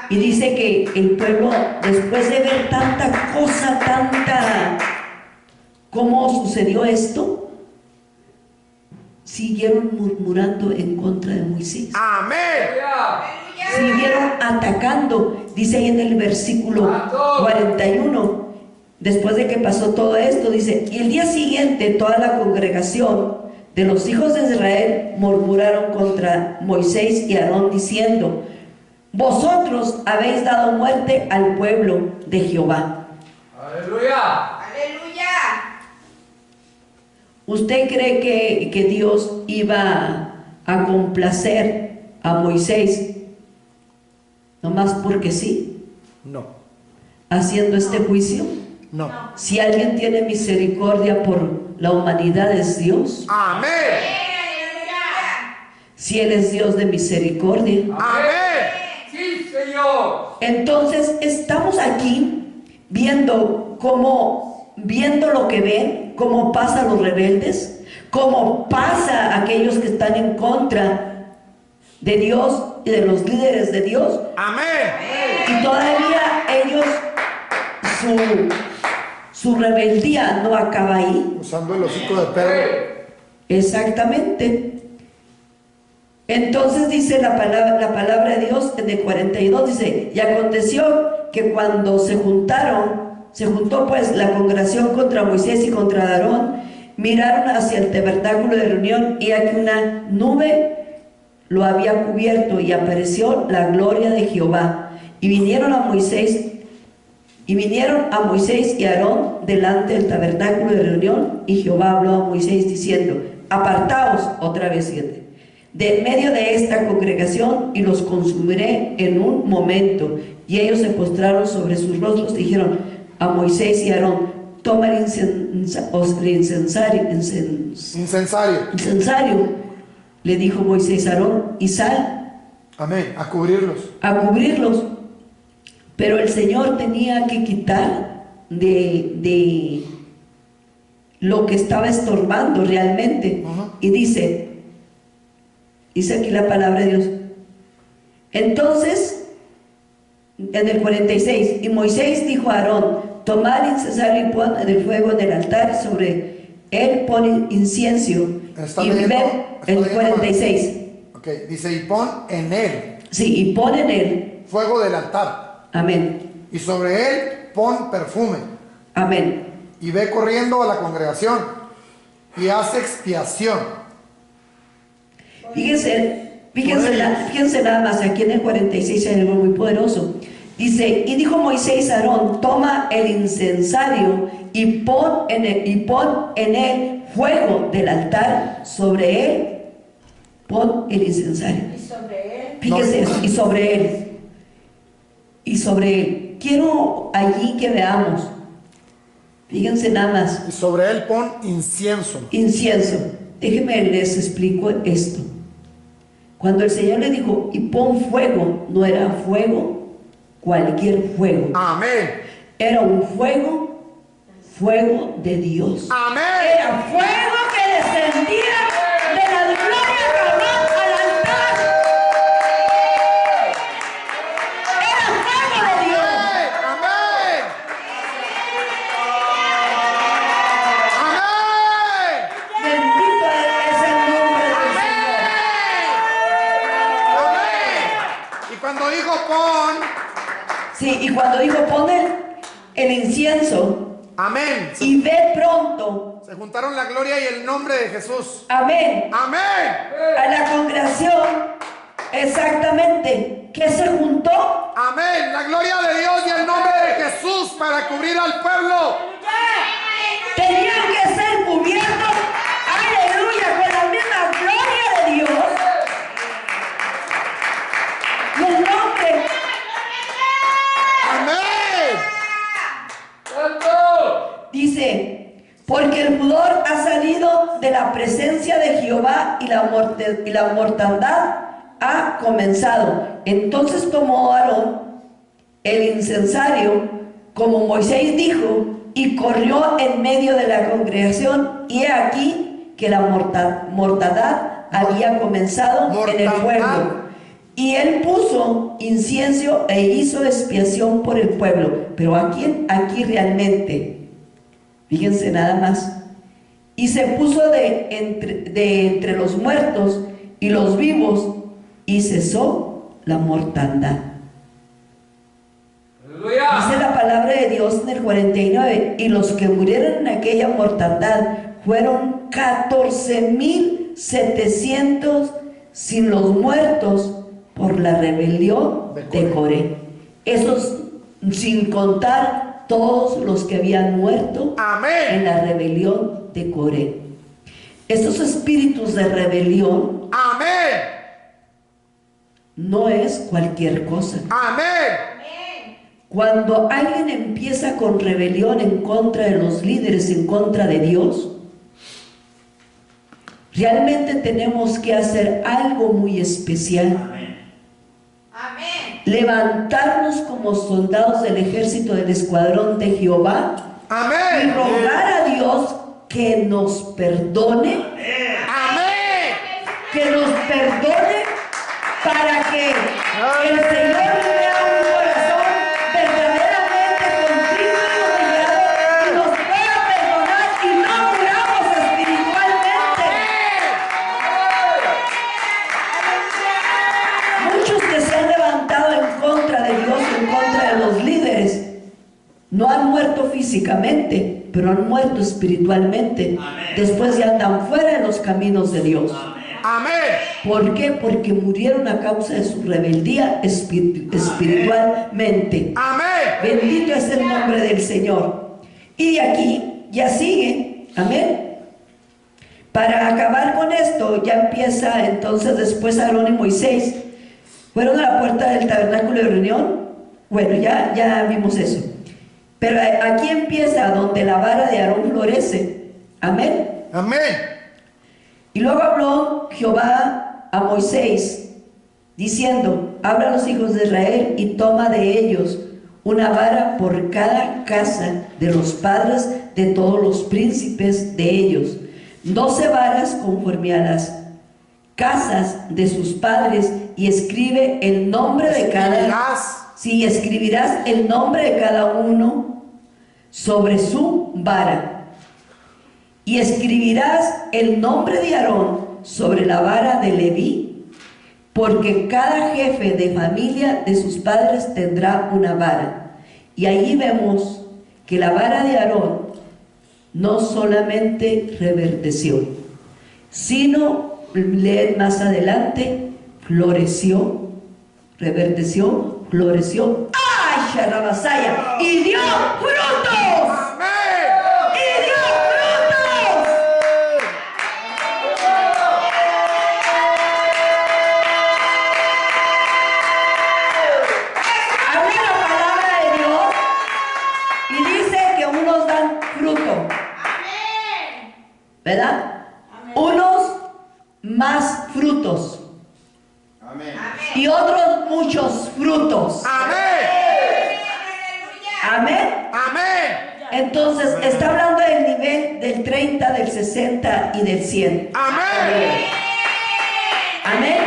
Y dice que el pueblo, después de ver tanta cosa, ¿cómo sucedió esto? siguieron murmurando en contra de Moisés. Amén. Siguieron atacando, dice ahí en el versículo 41, después de que pasó todo esto, dice, y el día siguiente toda la congregación de los hijos de Israel murmuraron contra Moisés y Aarón diciendo, vosotros habéis dado muerte al pueblo de Jehová. Aleluya. Aleluya. ¿Usted cree que Dios iba a complacer a Moisés nomás porque sí, No. haciendo este juicio? No. Si alguien tiene misericordia por la humanidad es Dios. Amén. Si Él es Dios de misericordia. Amén. Sí, Señor. Entonces estamos aquí viendo lo que ven, cómo pasa a los rebeldes, cómo pasa a aquellos que están en contra de Dios y de los líderes de Dios. Amén. Y todavía ellos, su rebeldía no acaba ahí. Usando el hocico de Pedro. Exactamente. Entonces dice la palabra de Dios en el 42, dice, y aconteció que cuando se juntó pues la congregación contra Moisés y contra Aarón, miraron hacia el tabernáculo de reunión y aquí una nube lo había cubierto y apareció la gloria de Jehová. Y vinieron a Moisés y Aarón delante del tabernáculo de reunión, y Jehová habló a Moisés diciendo, apartaos, otra vez 7, de en medio de esta congregación y los consumiré en un momento. Y ellos se postraron sobre sus rostros y dijeron a Moisés y Aarón, toma el incensario, le dijo Moisés a Aarón, y sal Amén. A cubrirlos. a cubrirlos. Pero el Señor tenía que quitar de lo que estaba estorbando realmente. Y dice aquí la palabra de Dios. Entonces, en el 46, y Moisés dijo a Aarón, tomad el incensario y pon el fuego en el altar, sobre él pon incienso. Y ve el 46. Ok, dice, y pon en él. Sí, y pon en él. Fuego del altar. Amén. Y sobre él pon perfume. Amén. Y ve corriendo a la congregación y hace expiación. Fíjense nada más, aquí en el 46 hay algo muy poderoso. Dice, y dijo Moisés a Aarón, toma el incensario y pon en él fuego del altar, sobre él pon el incensario. Y sobre él. Fíjense eso, y sobre él. Quiero allí que veamos, fíjense nada más. Y sobre él pon incienso. Incienso. Déjenme les explico esto. Cuando el Señor le dijo, y pon fuego, no era fuego, cualquier fuego. Amén. Era un fuego de Dios. Amén. Era fuego que descendía de la gloria de Abraham al altar. Era fuego de Dios. Amén. Amén. Bendito es el nombre del Señor. Amén. Y cuando dijo pon, Sí, y cuando dijo pon el incienso amén, y ve pronto, se juntaron la gloria y el nombre de Jesús. amén, Amén. a la congregación, exactamente, que se juntó, Amén. La gloria de Dios y el nombre de Jesús para cubrir al pueblo. tenían que ser cubiertos, aleluya, con la misma gloria de Dios. Y el nombre, Amén. dice, porque el pudor ha salido de la presencia de Jehová y la mortandad ha comenzado. Entonces tomó Aarón el incensario, como Moisés dijo, y corrió en medio de la congregación, y he aquí que la mortandad había comenzado en el pueblo. Y él puso incienso e hizo expiación por el pueblo. Pero aquí realmente, fíjense nada más, y se puso de entre los muertos y los vivos, y cesó la mortandad. Aleluya. Dice la palabra de Dios en el 49, y los que murieron en aquella mortandad fueron 14,700 sin los muertos por la rebelión de Coré. Esos sin contar todos los que habían muerto Amén. en la rebelión de Coré. Estos espíritus de rebelión Amén. no es cualquier cosa. Amén. Cuando alguien empieza con rebelión en contra de los líderes, en contra de Dios, realmente tenemos que hacer algo muy especial. Amén. Levantarnos como soldados del ejército del escuadrón de Jehová y Amén. rogar a Dios que nos perdone, Amén. que nos perdone para que el Señor nos dé un corazón verdaderamente contrito y humillado y nos pueda perdonar y no muramos espiritualmente. Muchos que se han levantado en contra de Dios, en contra de los líderes, no han muerto físicamente, pero han muerto espiritualmente. Después ya andan fuera de los caminos de Dios. Amén. ¿Por qué? Porque murieron a causa de su rebeldía espiritualmente. Amén. Bendito es el nombre del Señor. Y de aquí ya sigue. Amén. Para acabar con esto, ya empieza entonces después Aarón y Moisés. Fueron a la puerta del tabernáculo de reunión. Bueno, ya vimos eso. Pero aquí empieza donde la vara de Aarón florece. Amén. Amén. Y luego habló Jehová a Moisés, diciendo: habla a los hijos de Israel y toma de ellos una vara por cada casa de los padres de todos los príncipes de ellos, 12 varas conforme a las casas de sus padres, y escribe el nombre de cada... Sí, escribirás el nombre de cada uno sobre su vara. Y escribirás el nombre de Aarón sobre la vara de Leví, porque cada jefe de familia de sus padres tendrá una vara. Y ahí vemos que la vara de Aarón no solamente reverdeció, sino, leed más adelante, floreció, reverdeció, floreció. ¡Ay, Sharabasaya! ¡Y dio frutos! Amén. ¡Y dio frutos! Habla la palabra de Dios y dice que unos dan fruto, ¿verdad? Unos más frutos y otros muchos frutos. Amén. Amén. Amén. Entonces está hablando del nivel del 30, del 60 y del 100. Amén. Amén.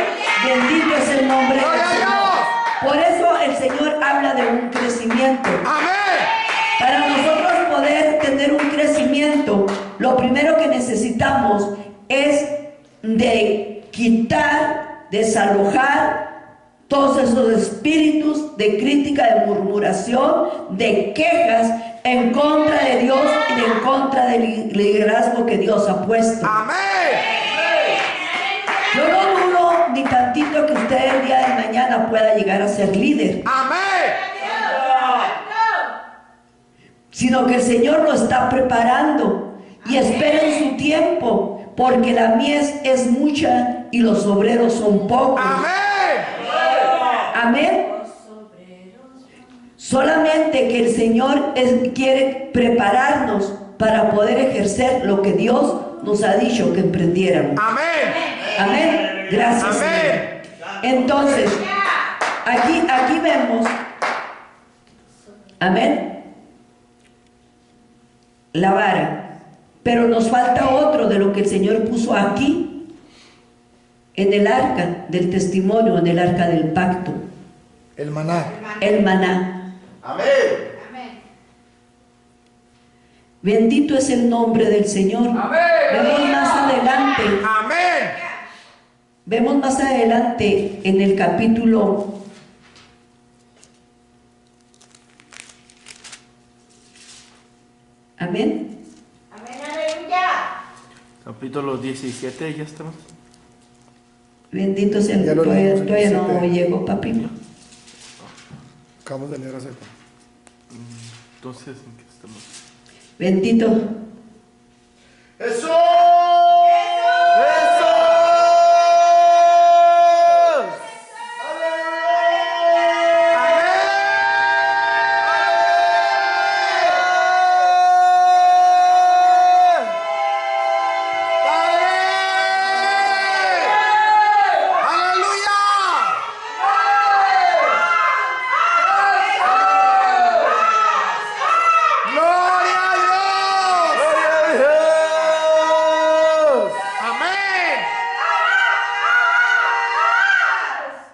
Bendito es el nombre del Gloria a Señor. Dios. Por eso el Señor habla de un crecimiento. Amén. Para nosotros poder tener un crecimiento, lo primero que necesitamos es de quitar, desalojar todos esos espíritus de crítica, de murmuración, de quejas en contra de Dios y en contra del liderazgo que Dios ha puesto. Amén. Yo no dudo ni tantito que usted el día de mañana pueda llegar a ser líder, Amén. sino que el Señor lo está preparando y espera en su tiempo, porque la mies es mucha y los obreros son pocos. Amén. Amén. Solamente que el Señor quiere prepararnos para poder ejercer lo que Dios nos ha dicho que emprendiéramos. Amén. Amén. Gracias, Amén. Señor. Entonces, aquí vemos, amén, la vara. Pero nos falta otro de lo que el Señor puso aquí, en el arca del testimonio, en el arca del pacto. El maná. El maná. Amén. Bendito es el nombre del Señor. Amén. Vemos más adelante, Amén. vemos más adelante en el capítulo 'Amén'. Amén, aleluya. Capítulo 17, ya estamos. Bendito sea el Ya lo todavía, leímos, todavía no 17. llegó, papi. Acabamos de leer hace. Entonces, ¿en qué estamos? Bendito. ¡Eso!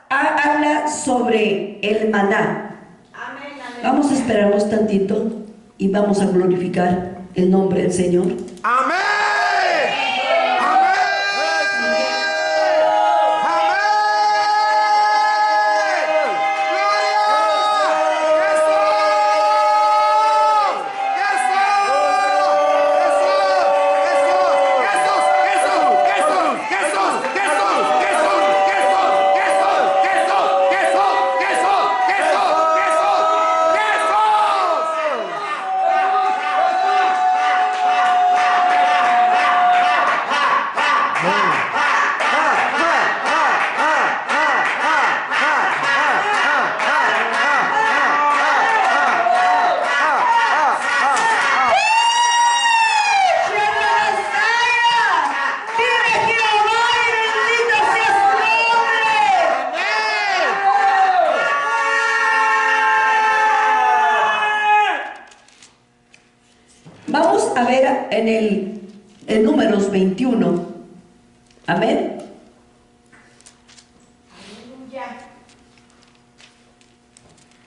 Habla sobre el maná. Amén, amén. Vamos a esperarnos tantito y vamos a glorificar el nombre del Señor. ¡Amén! Vamos a ver en Números 21. Amén. Aleluya.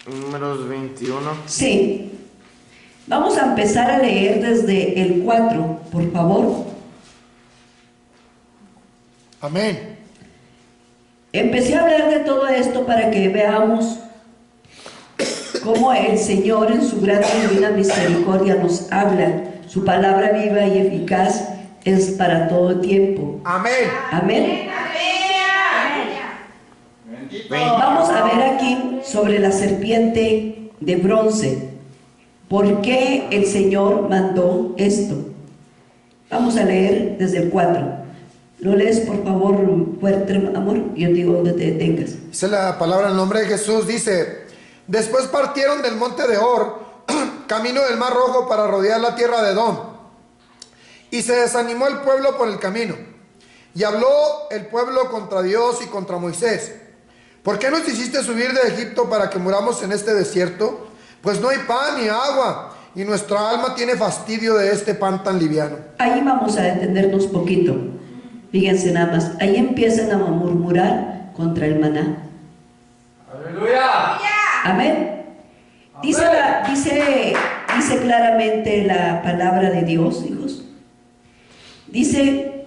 Números 21. Sí. Vamos a empezar a leer desde el 4, por favor. Amén. Empecé a hablar de todo esto para que veamos cómo el Señor en su gran y divina misericordia nos habla. Su palabra viva y eficaz es para todo tiempo. Amén. Amén. Bendito. Vamos a ver aquí sobre la serpiente de bronce. ¿Por qué el Señor mandó esto? Vamos a leer desde el 4. ¿Lo lees, por favor, fuerte, amor? Yo digo donde te detengas. Dice la palabra en el nombre de Jesús, dice: después partieron del monte de Hor, camino del mar Rojo, para rodear la tierra de Edom. Y se desanimó el pueblo por el camino. Y habló el pueblo contra Dios y contra Moisés: ¿por qué nos hiciste subir de Egipto para que muramos en este desierto? Pues no hay pan ni agua, y nuestra alma tiene fastidio de este pan tan liviano. Ahí vamos a detenernos poquito. Fíjense nada más. Ahí empiezan a murmurar contra el maná. Aleluya. Amén. Dice claramente la palabra de Dios, hijos. Dice,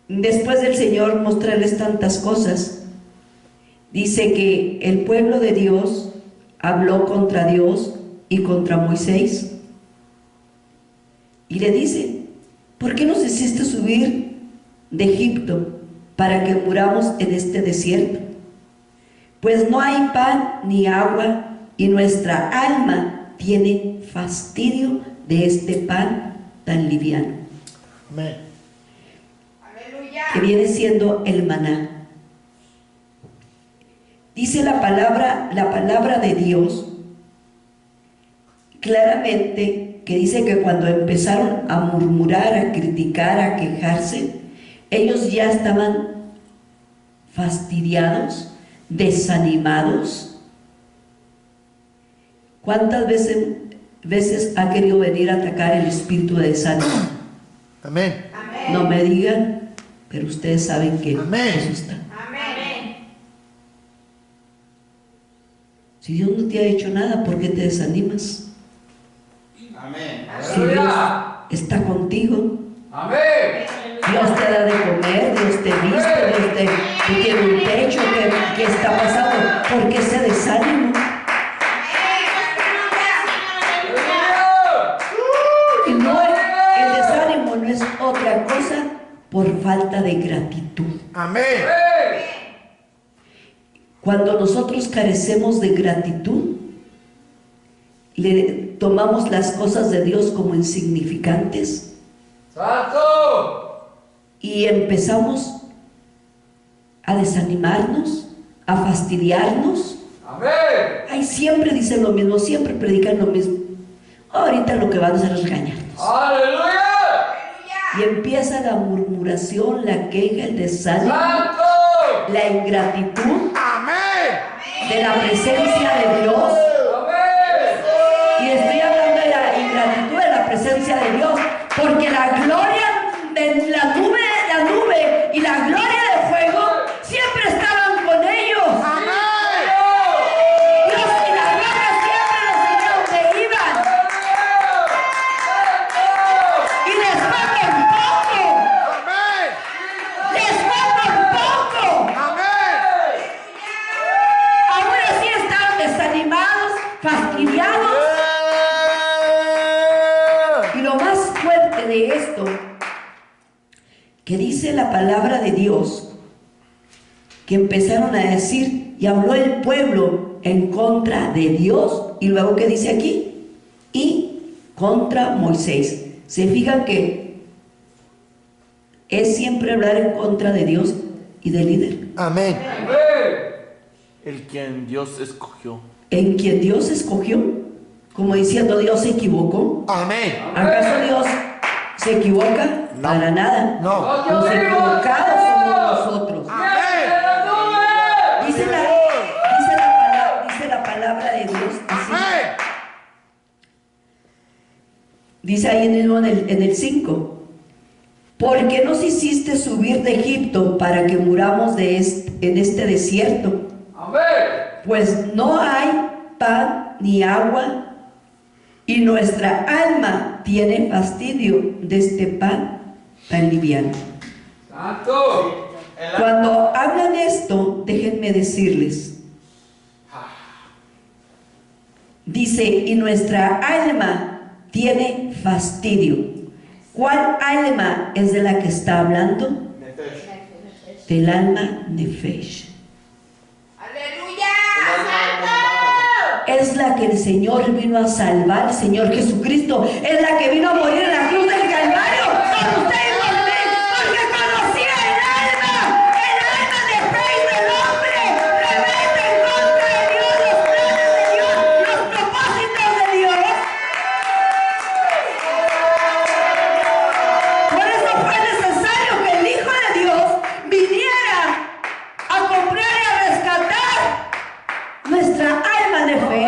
después del Señor mostrarles tantas cosas, dice que el pueblo de Dios habló contra Dios y contra Moisés. Y le dice: ¿por qué nos hiciste subir de Egipto para que muramos en este desierto? Pues no hay pan ni agua, y nuestra alma tiene fastidio de este pan tan liviano. Amén. Aleluya. Que viene siendo el maná. Dice la palabra de Dios claramente, que dice que cuando empezaron a murmurar, a criticar, a quejarse, ellos ya estaban fastidiados, desanimados. ¿Cuántas veces ha querido venir a atacar el espíritu de desánimo? Amén. Amén. No me digan, pero ustedes saben que Amén. eso está. Amén. Si Dios no te ha hecho nada, ¿por qué te desanimas? Amén. Si Dios está contigo, Amén. Dios te da de comer, Dios te viste, Dios te tiene un techo, ¿qué está pasando? ¿Por qué ese desánimo? Y no el desánimo no es otra cosa por falta de gratitud. Amén. Cuando nosotros carecemos de gratitud, le tomamos las cosas de Dios como insignificantes Santo. y empezamos a desanimarnos, a fastidiarnos. Amén. Ay, siempre dicen lo mismo, siempre predican lo mismo. Ahorita lo que van a hacer es regañarnos. Aleluya. Y empieza la murmuración, la queja, el desánimo, Santo. la ingratitud Amén. de la presencia de Dios. Amén. Y estoy hablando de la ingratitud de la presencia de Dios, porque la gloria de la nube y la gloria del fuego siempre estaban con ellos. Amén. Dios y la gloria siempre los tenía donde iban. Y les fue por poco. Amén. Les fue por poco. Amén. Aún así estaban desanimados, fastidiados. Y lo más fuerte de esto, que dice la palabra de Dios, que empezaron a decir, y habló el pueblo en contra de Dios, y luego ¿qué dice aquí? Y contra Moisés. Se fijan que es siempre hablar en contra de Dios y del líder, Amén. Amén. El quien Dios escogió. en quien Dios escogió, como diciendo Dios se equivocó. Amén. ¿Acaso Dios se equivoca? No. Para nada. No. Los equivocados somos nosotros. Amén. Dice la palabra de Dios así. Amén. Dice ahí en el 5. ¿Por qué nos hiciste subir de Egipto para que muramos en este desierto? Amén. Pues no hay pan ni agua, y nuestra alma tiene fastidio de este pan tan liviano. Santo. Cuando hablan esto, déjenme decirles. Dice, y nuestra alma tiene fastidio. ¿Cuál alma es de la que está hablando? Del alma Nefesh. Aleluya. Es la que el Señor vino a salvar, el Señor Jesucristo. Es la que vino a morir en la cruz del Calvario por usted y por mí, porque conocía el alma Nefesh del hombre, rebelde en contra de Dios, los planes de Dios, los propósitos de Dios. Por eso fue necesario que el Hijo de Dios viniera a comprar y a rescatar nuestra alma de fe.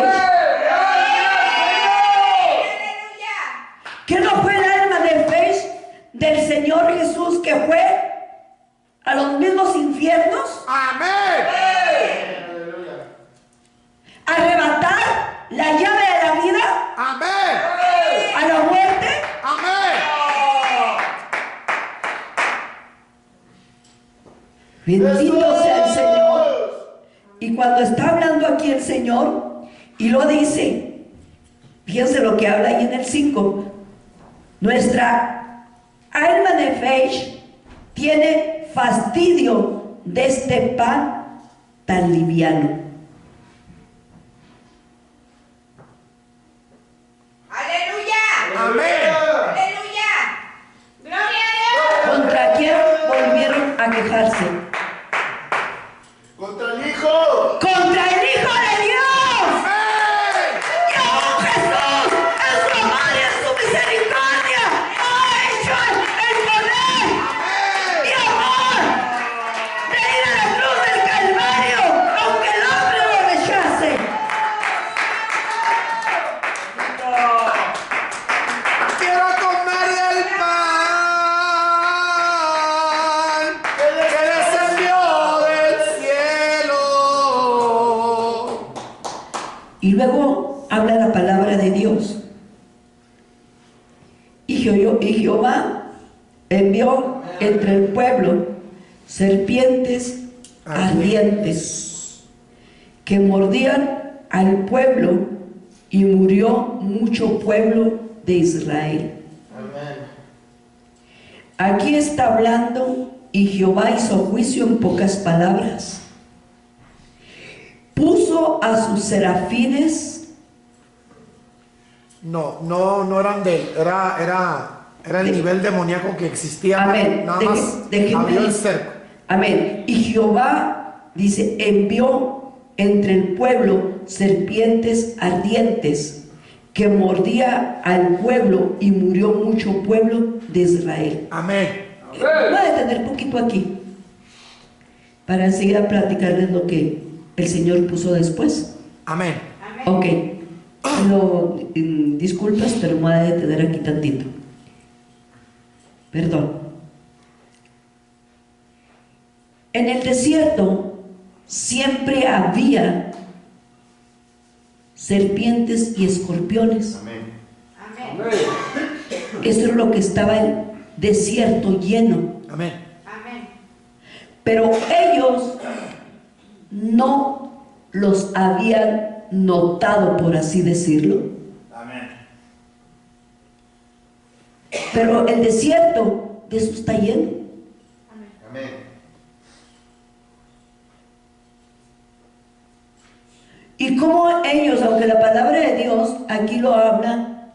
¿Qué no fue el alma de fe del Señor Jesús que fue a los mismos infiernos? Amén. A arrebatar la llave de la vida, Amén. a la muerte. Amén. Bendito sea el Señor. Y cuando está hablando aquí el Señor, y lo dice, fíjense lo que habla ahí en el 5. Nuestra alma de fe tiene fastidio de este pan tan liviano. Aleluya. Amén. Aleluya. Gloria a Dios. ¿Contra quién volvieron a quejarse? Contra el Hijo. ¡Contra el Hijo de Dios! Amén. ¡Y aún Jesús, en su amor y en su misericordia, ha hecho el poder y amor de ir a la cruz del Calvario, aunque el hombre lo rechace! Quiero comer del pan que descendió del cielo. Y luego habla la palabra de Dios y Jehová envió entre el pueblo serpientes ardientes que mordían al pueblo, y murió mucho pueblo de Israel. Amén. Aquí está hablando, y Jehová hizo juicio en pocas palabras. Puso a sus serafines. No eran de él, era el nivel demoníaco que existía. Amén. Nada más Déjenme abrió el decir. cerco. Amén. Y Jehová, dice, envió entre el pueblo serpientes ardientes que mordía al pueblo, y murió mucho pueblo de Israel. Amén. Voy a detener poquito aquí para enseguida platicarles lo que el Señor puso después. Amén. Ok, disculpas, pero me voy a detener aquí tantito. Perdón. En el desierto siempre había serpientes y escorpiones. Amén. Amén. Eso es lo que estaba el desierto lleno. Amén. Amén. Pero ellos no los habían notado, por así decirlo. Amén. Pero el desierto de eso está lleno. Amén. Y como ellos, aunque la palabra de Dios aquí lo habla,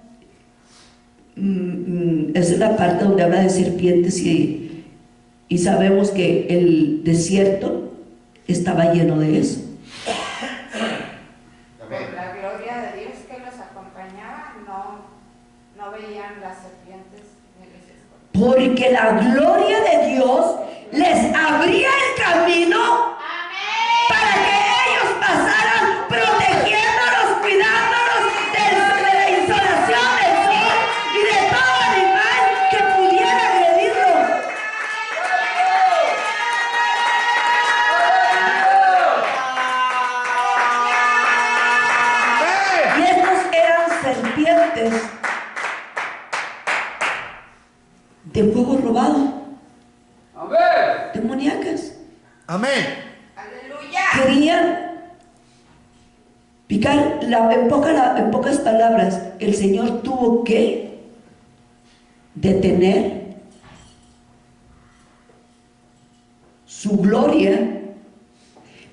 es la parte donde habla de serpientes, y sabemos que el desierto estaba lleno de eso. Por la gloria de Dios que los acompañaba, no veían las serpientes ni los escorpiones. Porque la gloria de Dios les abría el camino para que ellos pasaran, protegiéndolos, cuidándolos de la insolación del sol y de todo animal que pudiera agredirlo. Y estos eran serpientes de fuego robado, Amén. demoníacas. Amén. Aleluya. Querían picar. En pocas palabras, el Señor tuvo que detener su gloria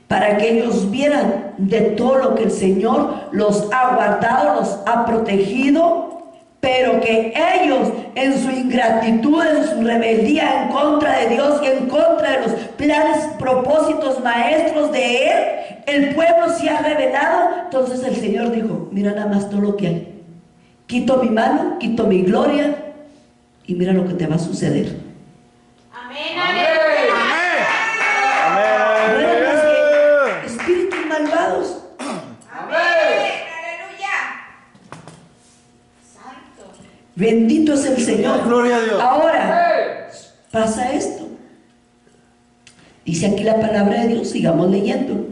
para que ellos vieran de todo lo que el Señor los ha guardado, los ha protegido, pero que ellos, en su ingratitud, en su rebeldía en contra de Dios y en contra de los planes, propósitos maestros de Él, el pueblo se ha rebelado. Entonces el Señor dijo: mira nada más todo lo que hay, quito mi mano, quito mi gloria, y mira lo que te va a suceder. Amén. Amén. Aleluya. No eran más que espíritus malvados. Amén. Aleluya. Santo. Bendito es el Señor. Gloria a Dios. Ahora pasa esto. Dice aquí la palabra de Dios, sigamos leyendo.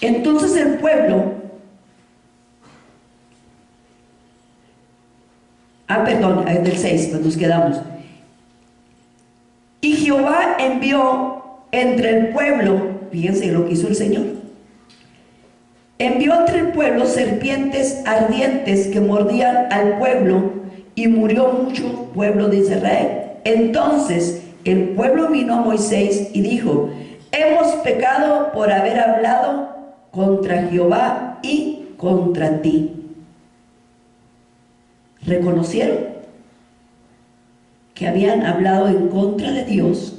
Entonces el pueblo, perdón, del 6, pues nos quedamos. Y Jehová envió entre el pueblo, fíjense lo que hizo el Señor, envió entre el pueblo serpientes ardientes que mordían al pueblo, y murió mucho pueblo de Israel. Entonces el pueblo vino a Moisés y dijo: hemos pecado por haber hablado contra Jehová y contra ti. Reconocieron que habían hablado en contra de Dios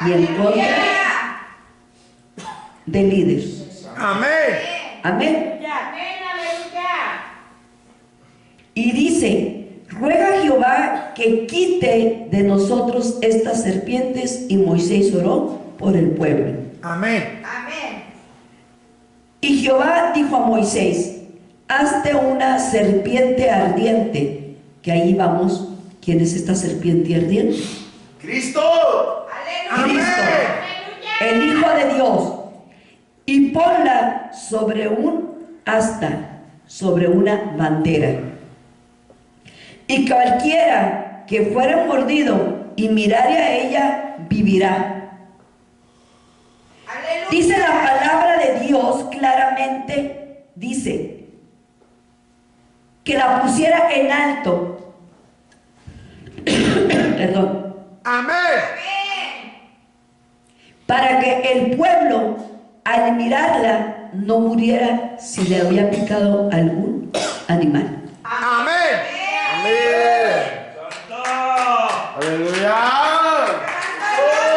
y en contra de líderes. Amén. Amén. Amén. Aleluya. Y dice: ruega a Jehová que quite de nosotros estas serpientes. Y Moisés oró por el pueblo. Amén. Amén. Y Jehová dijo a Moisés: hazte una serpiente ardiente. Que ahí vamos. ¿Quién es esta serpiente ardiente? Cristo. Aleluya. Cristo, Aleluya. el Hijo de Dios. Y ponla sobre un asta, sobre una bandera. y cualquiera que fuera mordido y mirare a ella, vivirá. Aleluya. Dice la palabra de Dios claramente, dice, que la pusiera en alto. Perdón. Amén. Para que el pueblo, al mirarla, no muriera si le había picado algún animal. Amén. Amén. Aleluya. Bendito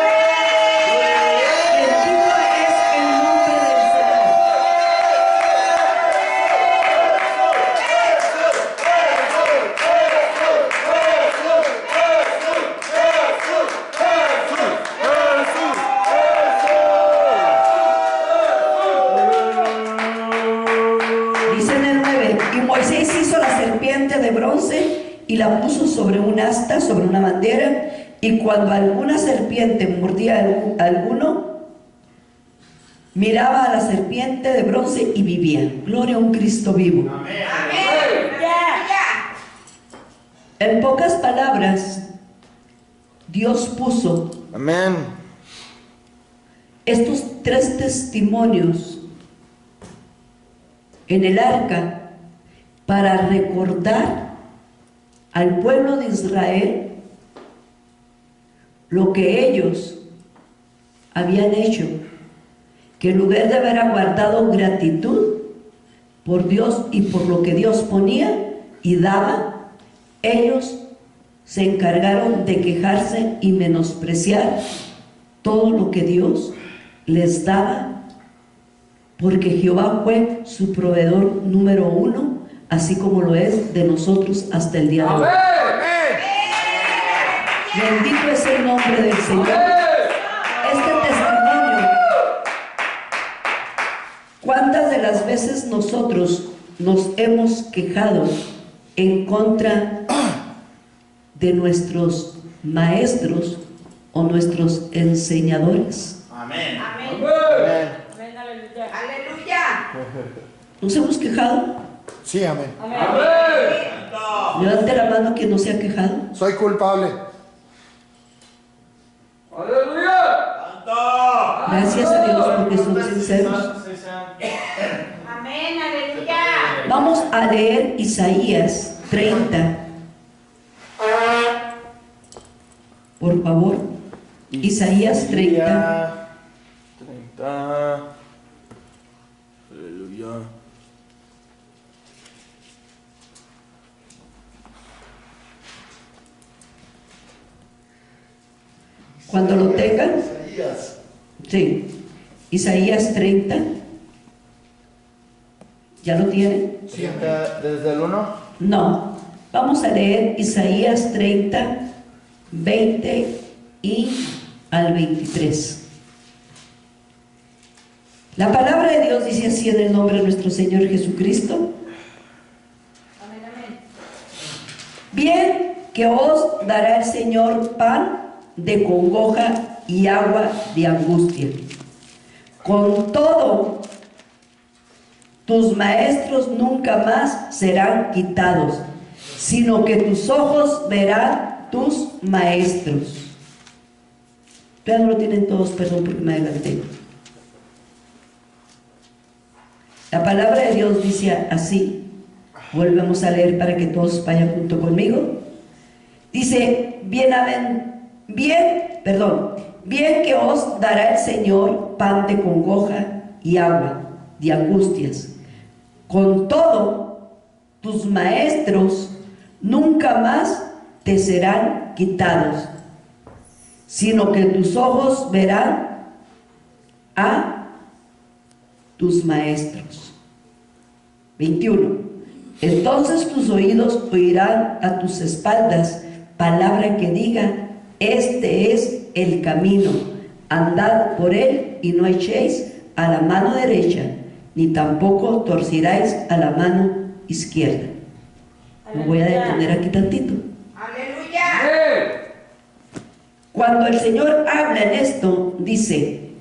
es el nombre del Señor. Dice en el 9, y Moisés hizo la serpiente de bronce y la puso sobre un asta, sobre una bandera, y cuando alguna serpiente mordía a alguno, miraba a la serpiente de bronce y vivía. Gloria a un Cristo vivo. Amén. En pocas palabras, Dios puso Amén. estos 3 testimonios en el arca para recordar al pueblo de Israel lo que ellos habían hecho, que en lugar de haber aguardado gratitud por Dios y por lo que Dios ponía y daba, ellos se encargaron de quejarse y menospreciar todo lo que Dios les daba, porque Jehová fue su proveedor número 1, así como lo es de nosotros hasta el día de hoy. Bendito es el nombre del Señor. Este testimonio, ¿cuántas de las veces nosotros nos hemos quejado en contra de nuestros maestros o nuestros enseñadores? Amén. Amén. Amén. Aleluya. ¿Nos hemos quejado? Sí, amén. Amén. Levante la mano quien no se ha quejado. Soy culpable. Aleluya. Gracias a Dios porque son sinceros. Amén. Aleluya. Vamos a leer Isaías 30. Por favor. Isaías 30. 30. Aleluya. Cuando lo tengan. Sí. Isaías 30. ¿Ya lo tienen? Sí, amén. ¿Desde el 1? No. Vamos a leer Isaías 30, 20 y al 23. La palabra de Dios dice así en el nombre de nuestro Señor Jesucristo. Amén. Amén. Bien que os dará el Señor pan de congoja y agua de angustia. Con todo, tus maestros nunca más serán quitados, sino que tus ojos verán tus maestros. Ya no lo tienen todos, perdón porque me adelanté. La palabra de Dios dice así. Volvemos a leer para que todos vayan junto conmigo. Dice, bien que os dará el Señor pan de congoja y agua de angustias. Con todo, tus maestros nunca más te serán quitados, sino que tus ojos verán a tus maestros. 21. Entonces tus oídos oirán a tus espaldas palabra que diga: este es el camino, andad por él y no echéis a la mano derecha, ni tampoco torciráis a la mano izquierda. Me voy a detener aquí tantito. Aleluya. Cuando el Señor habla en esto, dice,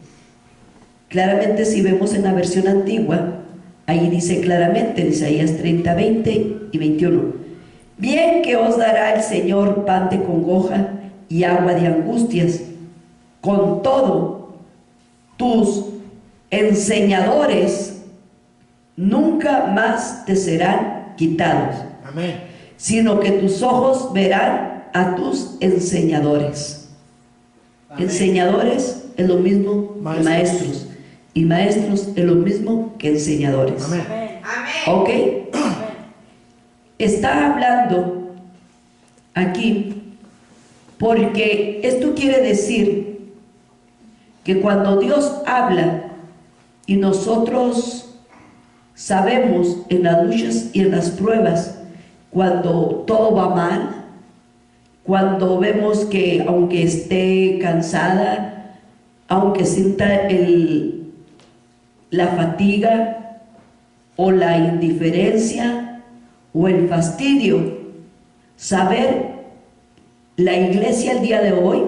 claramente si vemos en la versión antigua, ahí dice claramente en Isaías 30, 20 y 21, Bien que os dará el Señor pan de congoja y agua de angustias. Con todo, tus enseñadores nunca más te serán quitados, Amén. sino que tus ojos verán a tus enseñadores. Amén. Enseñadores es lo mismo que Maestros. maestros, y maestros es lo mismo que enseñadores. Amén. Amén. ¿Ok? Está hablando aquí porque esto quiere decir que cuando Dios habla y nosotros sabemos en las luchas y en las pruebas, cuando todo va mal, cuando vemos que aunque esté cansada, aunque sienta la fatiga o la indiferencia o el fastidio, saber la iglesia el día de hoy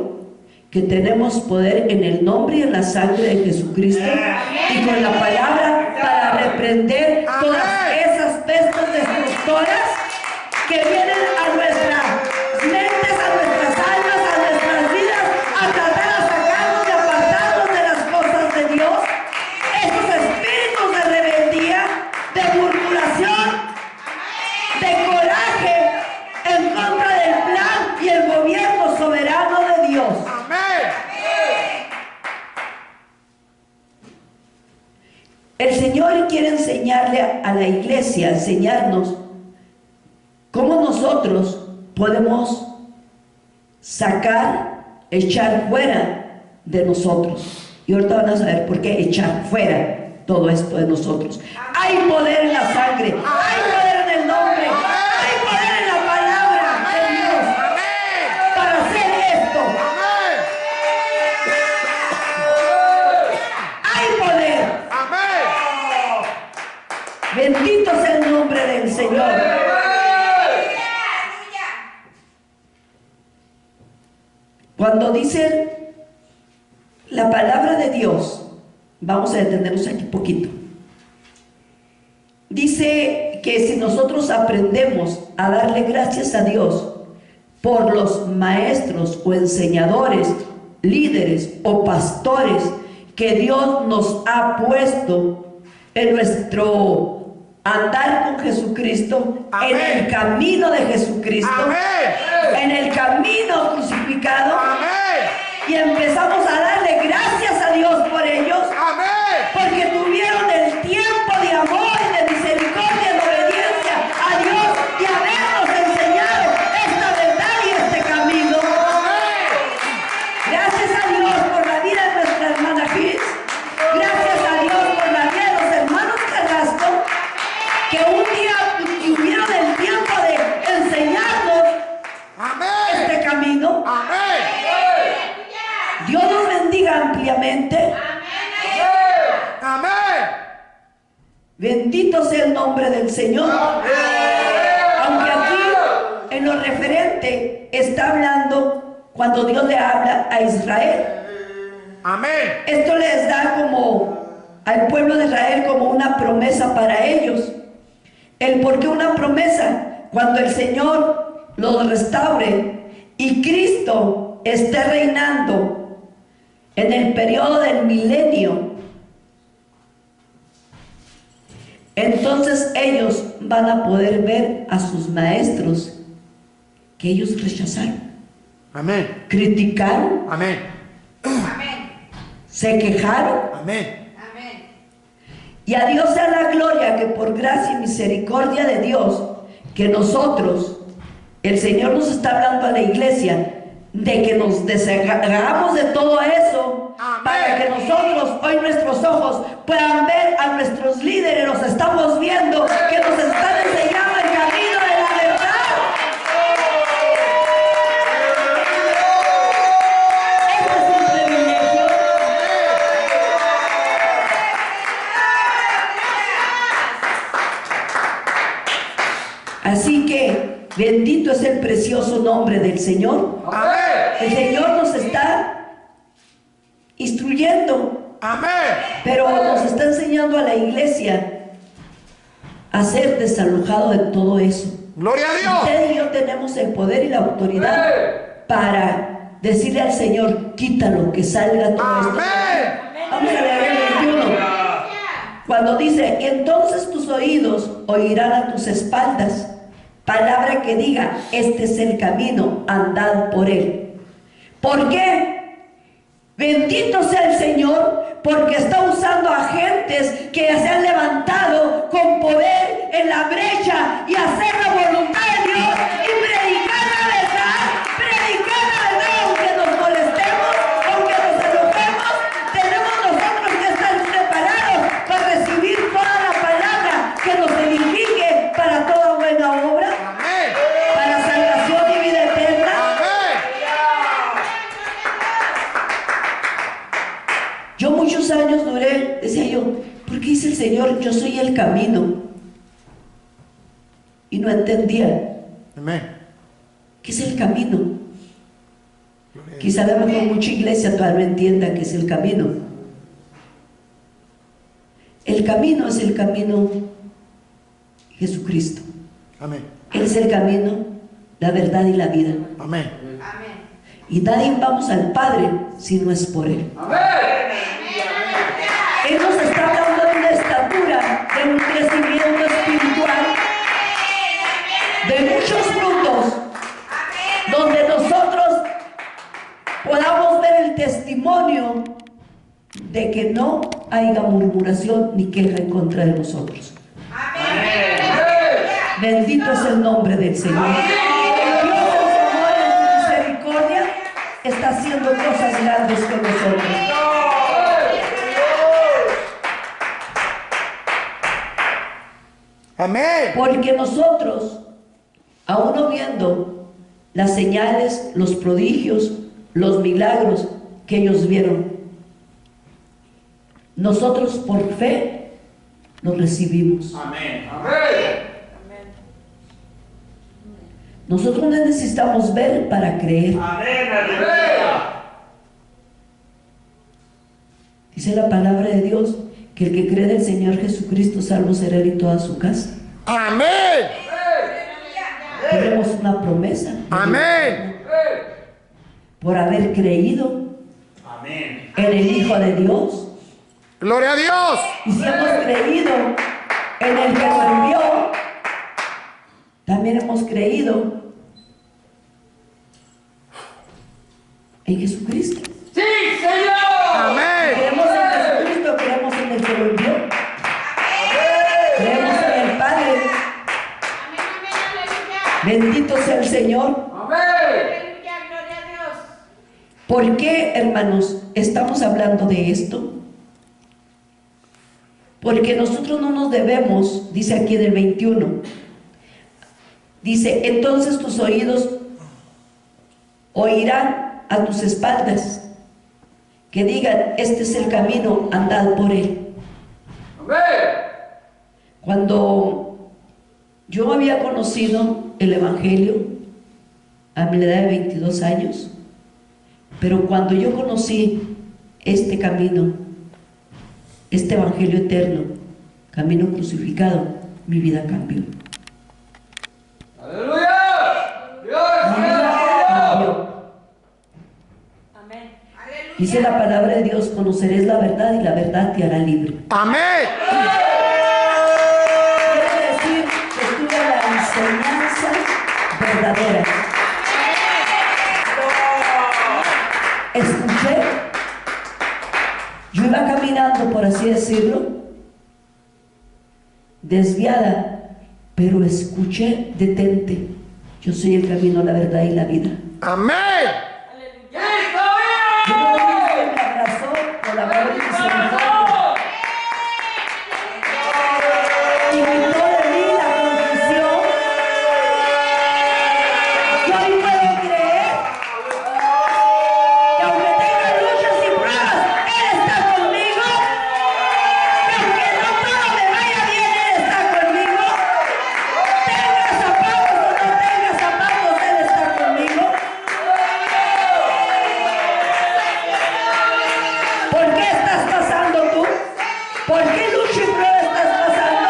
que tenemos poder en el nombre y en la sangre de Jesucristo y con la palabra para reprender todas esas pestes destructoras que vienen a nuestras mentes, a nuestras almas, a nuestras vidas, a tratar de sacarnos y apartarnos de las cosas de Dios. Esos espíritus de rebeldía, de murmuración, de coraje en contra del plan y el gobierno soberano de Dios. Amén. El Señor quiere enseñarle a la iglesia, enseñarnos cómo nosotros podemos sacar, echar fuera de nosotros. Y ahorita van a saber por qué echar fuera todo esto de nosotros. Hay poder en la sangre, hay poder en el nombre, hay poder en la palabra de Dios para hacer esto. Hay poder. Amén. Bendito sea el nombre del Señor. Cuando dice la palabra de Dios, vamos a detenernos aquí un poquito. Dice que si nosotros aprendemos a darle gracias a Dios por los maestros o enseñadores, líderes o pastores que Dios nos ha puesto en nuestro andar con Jesucristo, Amén. en el camino de Jesucristo, Amén. en el camino crucificado, Amén. y empezamos a darle gracias a Dios por ellos, Amén. porque tuvieron el tiempo de amor y de misericordia, de obediencia a Dios y habernos enseñado esta verdad y este camino. Gracias a Dios por la vida de nuestra hermana Gis. Gracias a Dios por la vida de los hermanos Carrasco, que un día tuvieron el tiempo de enseñarnos Amén. este camino. Amén. Dios nos bendiga ampliamente. Amén. Bendito sea el nombre del Señor. Aunque aquí en lo referente está hablando cuando Dios le habla a Israel. Amén. Esto les da como al pueblo de Israel como una promesa para ellos. ¿El por qué una promesa? Cuando el Señor los restaure y Cristo esté reinando en el periodo del milenio, entonces ellos van a poder ver a sus maestros que ellos rechazaron, Amén. criticaron, Amén. se quejaron. Amén. Y a Dios sea la gloria que por gracia y misericordia de Dios, que nosotros, el Señor nos está hablando a la iglesia, de que nos deshagamos de todo eso. Amén. Para que nosotros, hoy nuestros ojos puedan ver a nuestros líderes. Los estamos viendo que nos están enseñando el camino de la verdad. Este es un privilegio. Así que bendito es el precioso nombre del Señor. Amén. El Señor nos está instruyendo, Amén. pero nos está enseñando a la iglesia a ser desalojado de todo eso. Gloria a Dios. Usted y yo tenemos el poder y la autoridad para decirle al Señor, quítalo, que salga todo esto. Amén. Vamos a leer el 21. Cuando dice, entonces tus oídos oirán a tus espaldas palabra que diga, este es el camino, andad por él. ¿Por qué? Bendito sea el Señor, porque está usando a gentes que se han levantado con poder en la brecha y hacer la voluntad de Dios y predicar la verdad, aunque nos molestemos, aunque nos enojemos, tenemos nosotros que estar preparados para recibir toda la palabra que nos edifique para toda buena obra, Amén. para salvación y vida eterna. Yo muchos años duré, decía yo, ¿por qué dice el Señor, yo soy el camino? Y no entendía, Amén. ¿qué es el camino? Quizá a lo mejor mucha iglesia todavía no entienda qué es el camino. El camino es el camino Jesucristo. Amén. Él es el camino, la verdad y la vida. Amén. Amén. Y nadie vamos al Padre si no es por Él. Él nos está hablando de una estatura, de un crecimiento espiritual, de muchos frutos, donde nosotros podamos ver el testimonio de que no haya murmuración ni queja en contra de nosotros. Bendito es el nombre del Señor. Dios en su amor, en su misericordia, está haciendo cosas grandes con nosotros. Amén. Porque nosotros, aún no viendo las señales, los prodigios, los milagros que ellos vieron, nosotros por fe los recibimos. Amén. Nosotros no necesitamos ver para creer. Dice la palabra de Dios que el que cree en el Señor Jesucristo salvo será él y toda su casa. Amén. Tenemos una promesa. Amén. Por haber creído en el Hijo de Dios. Gloria a Dios. Y si hemos creído en el que lo envió, también hemos creído en Jesucristo. ¡Sí, Señor! Amén. Creemos en Jesucristo, creemos en el que lo envió. Creemos en el Padre. Bendito sea el Señor. Amén. Gloria a Dios. ¿Por qué, hermanos, estamos hablando de esto? Porque nosotros no nos debemos, dice aquí en el 21, dice, entonces tus oídos oirán a tus espaldas, que digan, este es el camino, andad por él. Amén. Cuando yo había conocido el Evangelio a mi edad de 22 años, pero cuando yo conocí este camino, este Evangelio eterno, camino crucificado, mi vida cambió. ¡Aleluya! ¡Dios! Mi vida cambió. Amén. Dice la palabra de Dios, conoceréis la verdad y la verdad te hará libre. Amén. Quiere decir que tuve la enseñanza verdadera. Escuché, yo iba caminando, por así decirlo, desviada, pero escuché, detente, yo soy el camino, la verdad y la vida. Amén. Yo no me abrazó con la mano y misericordia. Y quitó de mí la confusión. Yo hoy puedo creer que aunque tenga luchas y pruebas, Él está conmigo. Que aunque no todo me vaya bien, Él está conmigo. Tenga zapatos o no tenga zapatos, Él está conmigo. ¿Por qué estás pasando tú? ¿Por qué lucha y prueba estás pasando?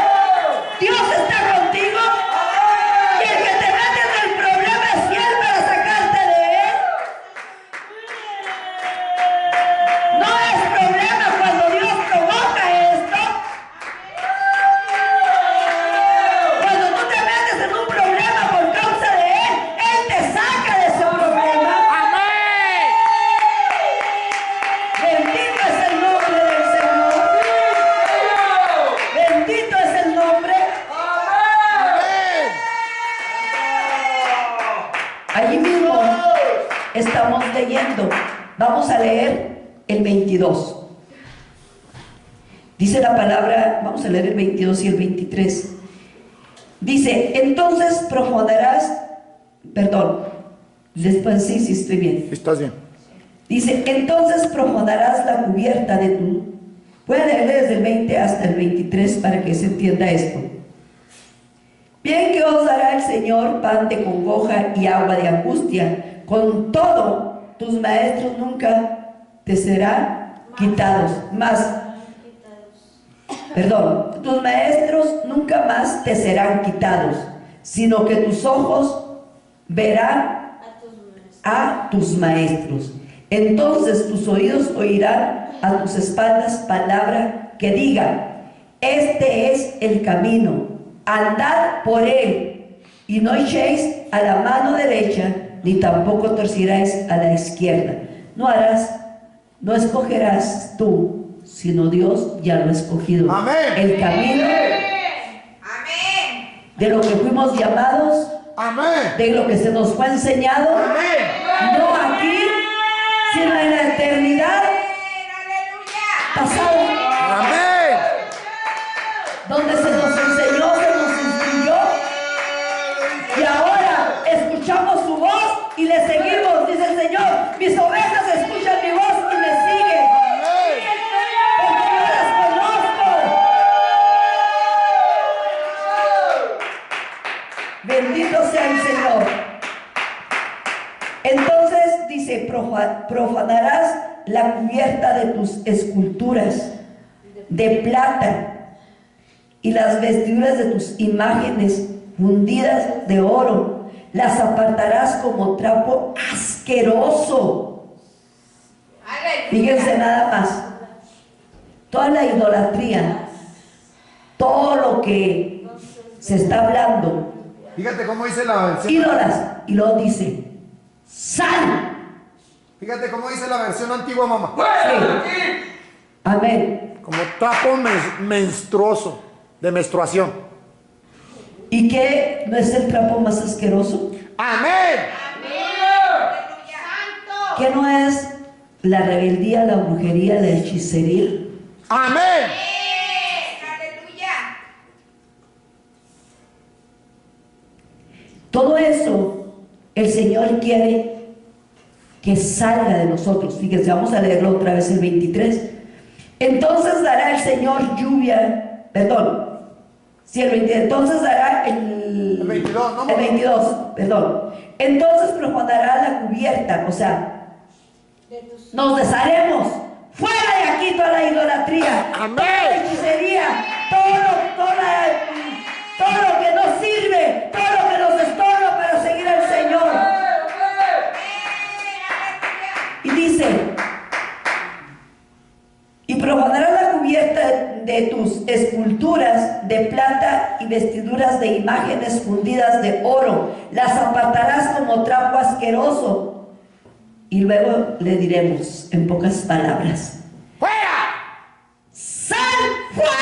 Dios está contigo. Y el que Vamos a leer el 22. Dice la palabra, vamos a leer el 22 y el 23. Dice, entonces profanarás, perdón, después sí estoy bien. Estás bien. Dice, entonces profanarás la cubierta de tu... Voy a leerle desde el 20 hasta el 23 para que se entienda esto. Bien que os dará el Señor pan de congoja y agua de angustia. Con todo, tus maestros nunca te serán quitados. Tus maestros nunca más te serán quitados, sino que tus ojos verán a tus maestros. Entonces tus oídos oirán a tus espaldas palabra que diga: este es el camino, andad por él, y no echéis a la mano derecha, ni tampoco torcierais a la izquierda. No escogerás tú, sino Dios ya lo ha escogido. Amén. El camino de lo que fuimos llamados, Amén. de lo que se nos fue enseñado, Amén. no aquí, sino en la eternidad pasada, Amén. donde se nos enseñó, se nos instruyó, y ahora escuchamos su voz y le seguimos. Dice el Señor: mis ovejas escuchan mi voz y me siguen, porque yo las conozco. Bendito sea el Señor. Entonces dice: profanarás la cubierta de tus esculturas de plata y las vestiduras de tus imágenes fundidas de oro. Las apartarás como trapo asqueroso. Fíjense nada más. Toda la idolatría, todo lo que se está hablando, Fíjate cómo dice la versión. ídolas, y luego dice: sal. Fíjate cómo dice la versión antigua, mamá. Sí. Amén. Como trapo menstruoso, de menstruación. ¿Y qué no es el trapo más asqueroso? Amén. ¿Qué no es la rebeldía, la brujería, la hechicería? Amén. Todo eso el Señor quiere que salga de nosotros. Fíjense, vamos a leerlo otra vez el 23. Entonces dará el Señor lluvia, perdón, sí, el 23, entonces dará el 22, ¿no? el 22, perdón. Entonces profanará la cubierta, o sea, nos desharemos. Fuera de aquí toda la idolatría, Amén. toda la hechicería, todo lo que nos sirve, todo lo que nos estorba para seguir al Señor. Y dice: y profanarás la cubierta de tus esculturas de plata y vestiduras de imágenes fundidas de oro. Las apartarás como trapo asqueroso. Y luego le diremos en pocas palabras: ¡Fuera! ¡sal fuera!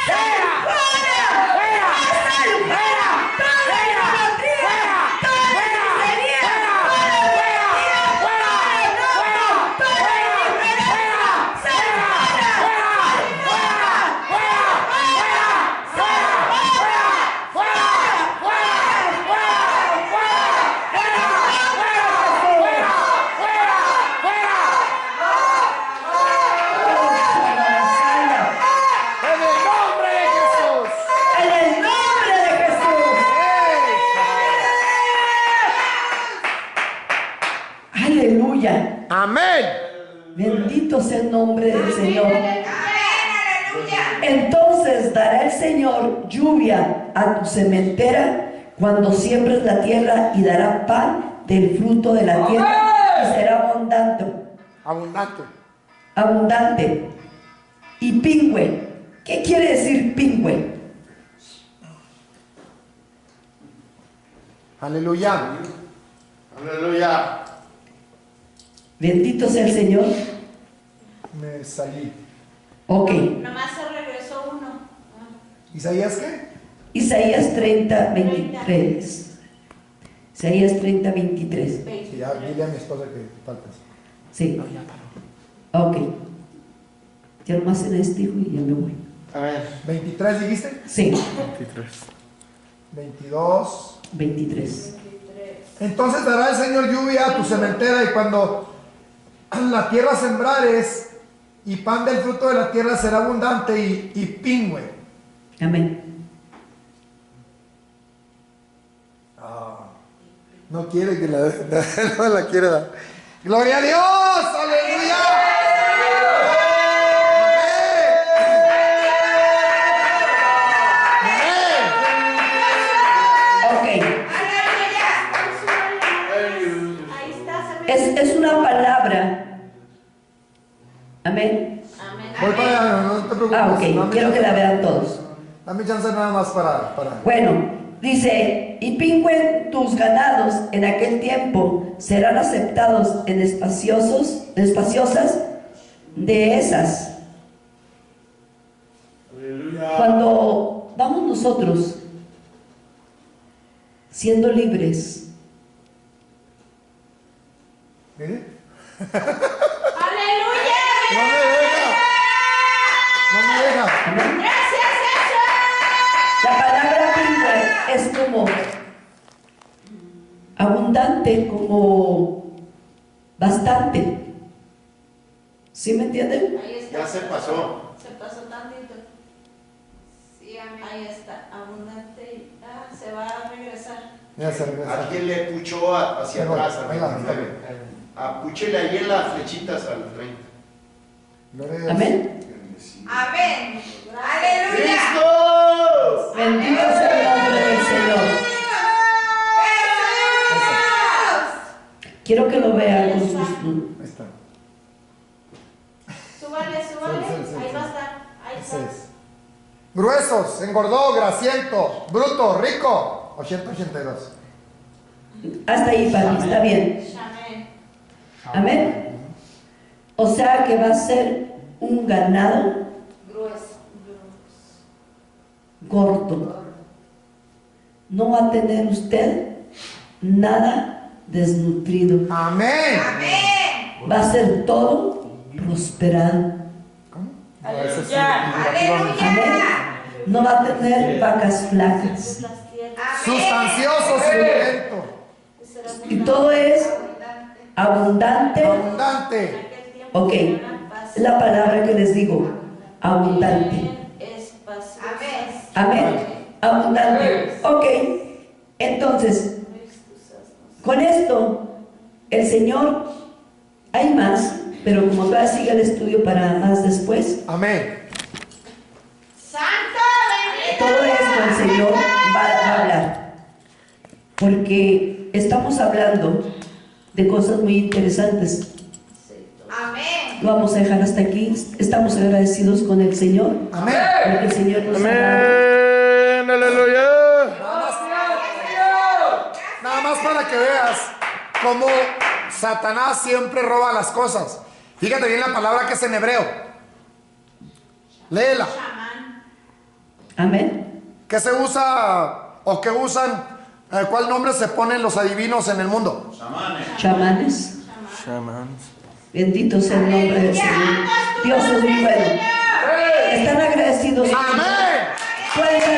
¡Sal fuera! ¡Fuera! ¡Sal fuera! ¡Toda la idolatría! ¡Toda la hechicería! ¡Toda la brujería! ¡Todo el enojo! ¡Toda la indiferencia! ¡Sal fuera! ¡En el nombre de Jesús! ¡En el nombre de Jesús! ¡Aleluya! Amén. Bendito sea el nombre del Señor. Entonces dará el Señor lluvia a tu sementera cuando siembres la tierra, y dará pan del fruto de la tierra, y será abundante. Y pingüe, ¿qué quiere decir pingüe? Aleluya. Aleluya. Bendito sea el Señor. Me salí. Ok, Nomás se regresó uno. ¿Isaías qué? Isaías 30, 23. Isaías 30, 23. Sí, ya dile a mi esposa que faltas. Sí. No, ya paró. Ok. Ya nomás en este, hijo, y ya me voy. A ver, 23 dijiste. Sí, 23. 22. 23. Entonces dará el Señor lluvia a tu sementera y cuando la tierra sembrares y pan del fruto de la tierra será abundante y pingüe. Amén. No quiere que no la quiere dar. Gloria a Dios, aleluya. Es una palabra. Amén. Voy para allá, no te preocupes. Ah, ok. Dame Quiero que chance. la vean todos. Dame chance nada más para. Bueno, dice, y pingüen tus ganados en aquel tiempo serán aceptados en espaciosas dehesas. Cuando vamos nosotros siendo libres, ¿Mire? ¡Aleluya! No me deja. No me deja. ¿amén? ¡Gracias, Jesús! La palabra pingüe es como abundante, como bastante. ¿Sí me entienden? Ahí está. Ya se pasó. Se pasó tantito. Sí, amén. Ahí está, abundante y se va a regresar. Ya se regresa. Alguien le puchó hacia Ahí va, atrás al ahí va, 29. Apúchele ahí en las flechitas al 30. Gloria a Dios. Amén. Amén. ¡Aleluya! ¡Cristo! Bendito sea el nombre del Señor. Quiero que lo vean con sus... Ahí está. Súbale. Sí. Ahí va a estar. Ahí Ese está. es. Gruesos, engordó, grasiento, bruto, rico. 80-82. Hasta ahí, Fanny, está bien. Amén. Amén. O sea que va a ser un ganado Grueso. gordo. No va a tener usted nada desnutrido. Amén. Amén. Va a ser todo prosperado. ¿Cómo? No, ese sí, Aleluya. Amén. No va a tener vacas flacas. Las tierras. sustancioso, suculento, Y todo es abundante. abundante. Ok, la palabra que les digo, abundante. Amén. Abundante. Ok, entonces, con esto, el Señor, hay más, pero como todavía sigue el estudio para más después, Amén. Santo, bendito. todo esto el Señor va a hablar. Porque estamos hablando de cosas muy interesantes. Amén. Lo vamos a dejar hasta aquí. Estamos agradecidos con el Señor. Amén. Porque el Señor nos ha dado. Amén. Aleluya. Nada más para que veas cómo Satanás siempre roba las cosas. Fíjate bien la palabra que es en hebreo. Léela. Amén. ¿Qué se usa o qué usan? ¿Cuál nombre se ponen los adivinos en el mundo? Chamanes. Shamans. Bendito sea el nombre del Señor. Dios es muy bueno. ¿Están agradecidos? Amén. Pueden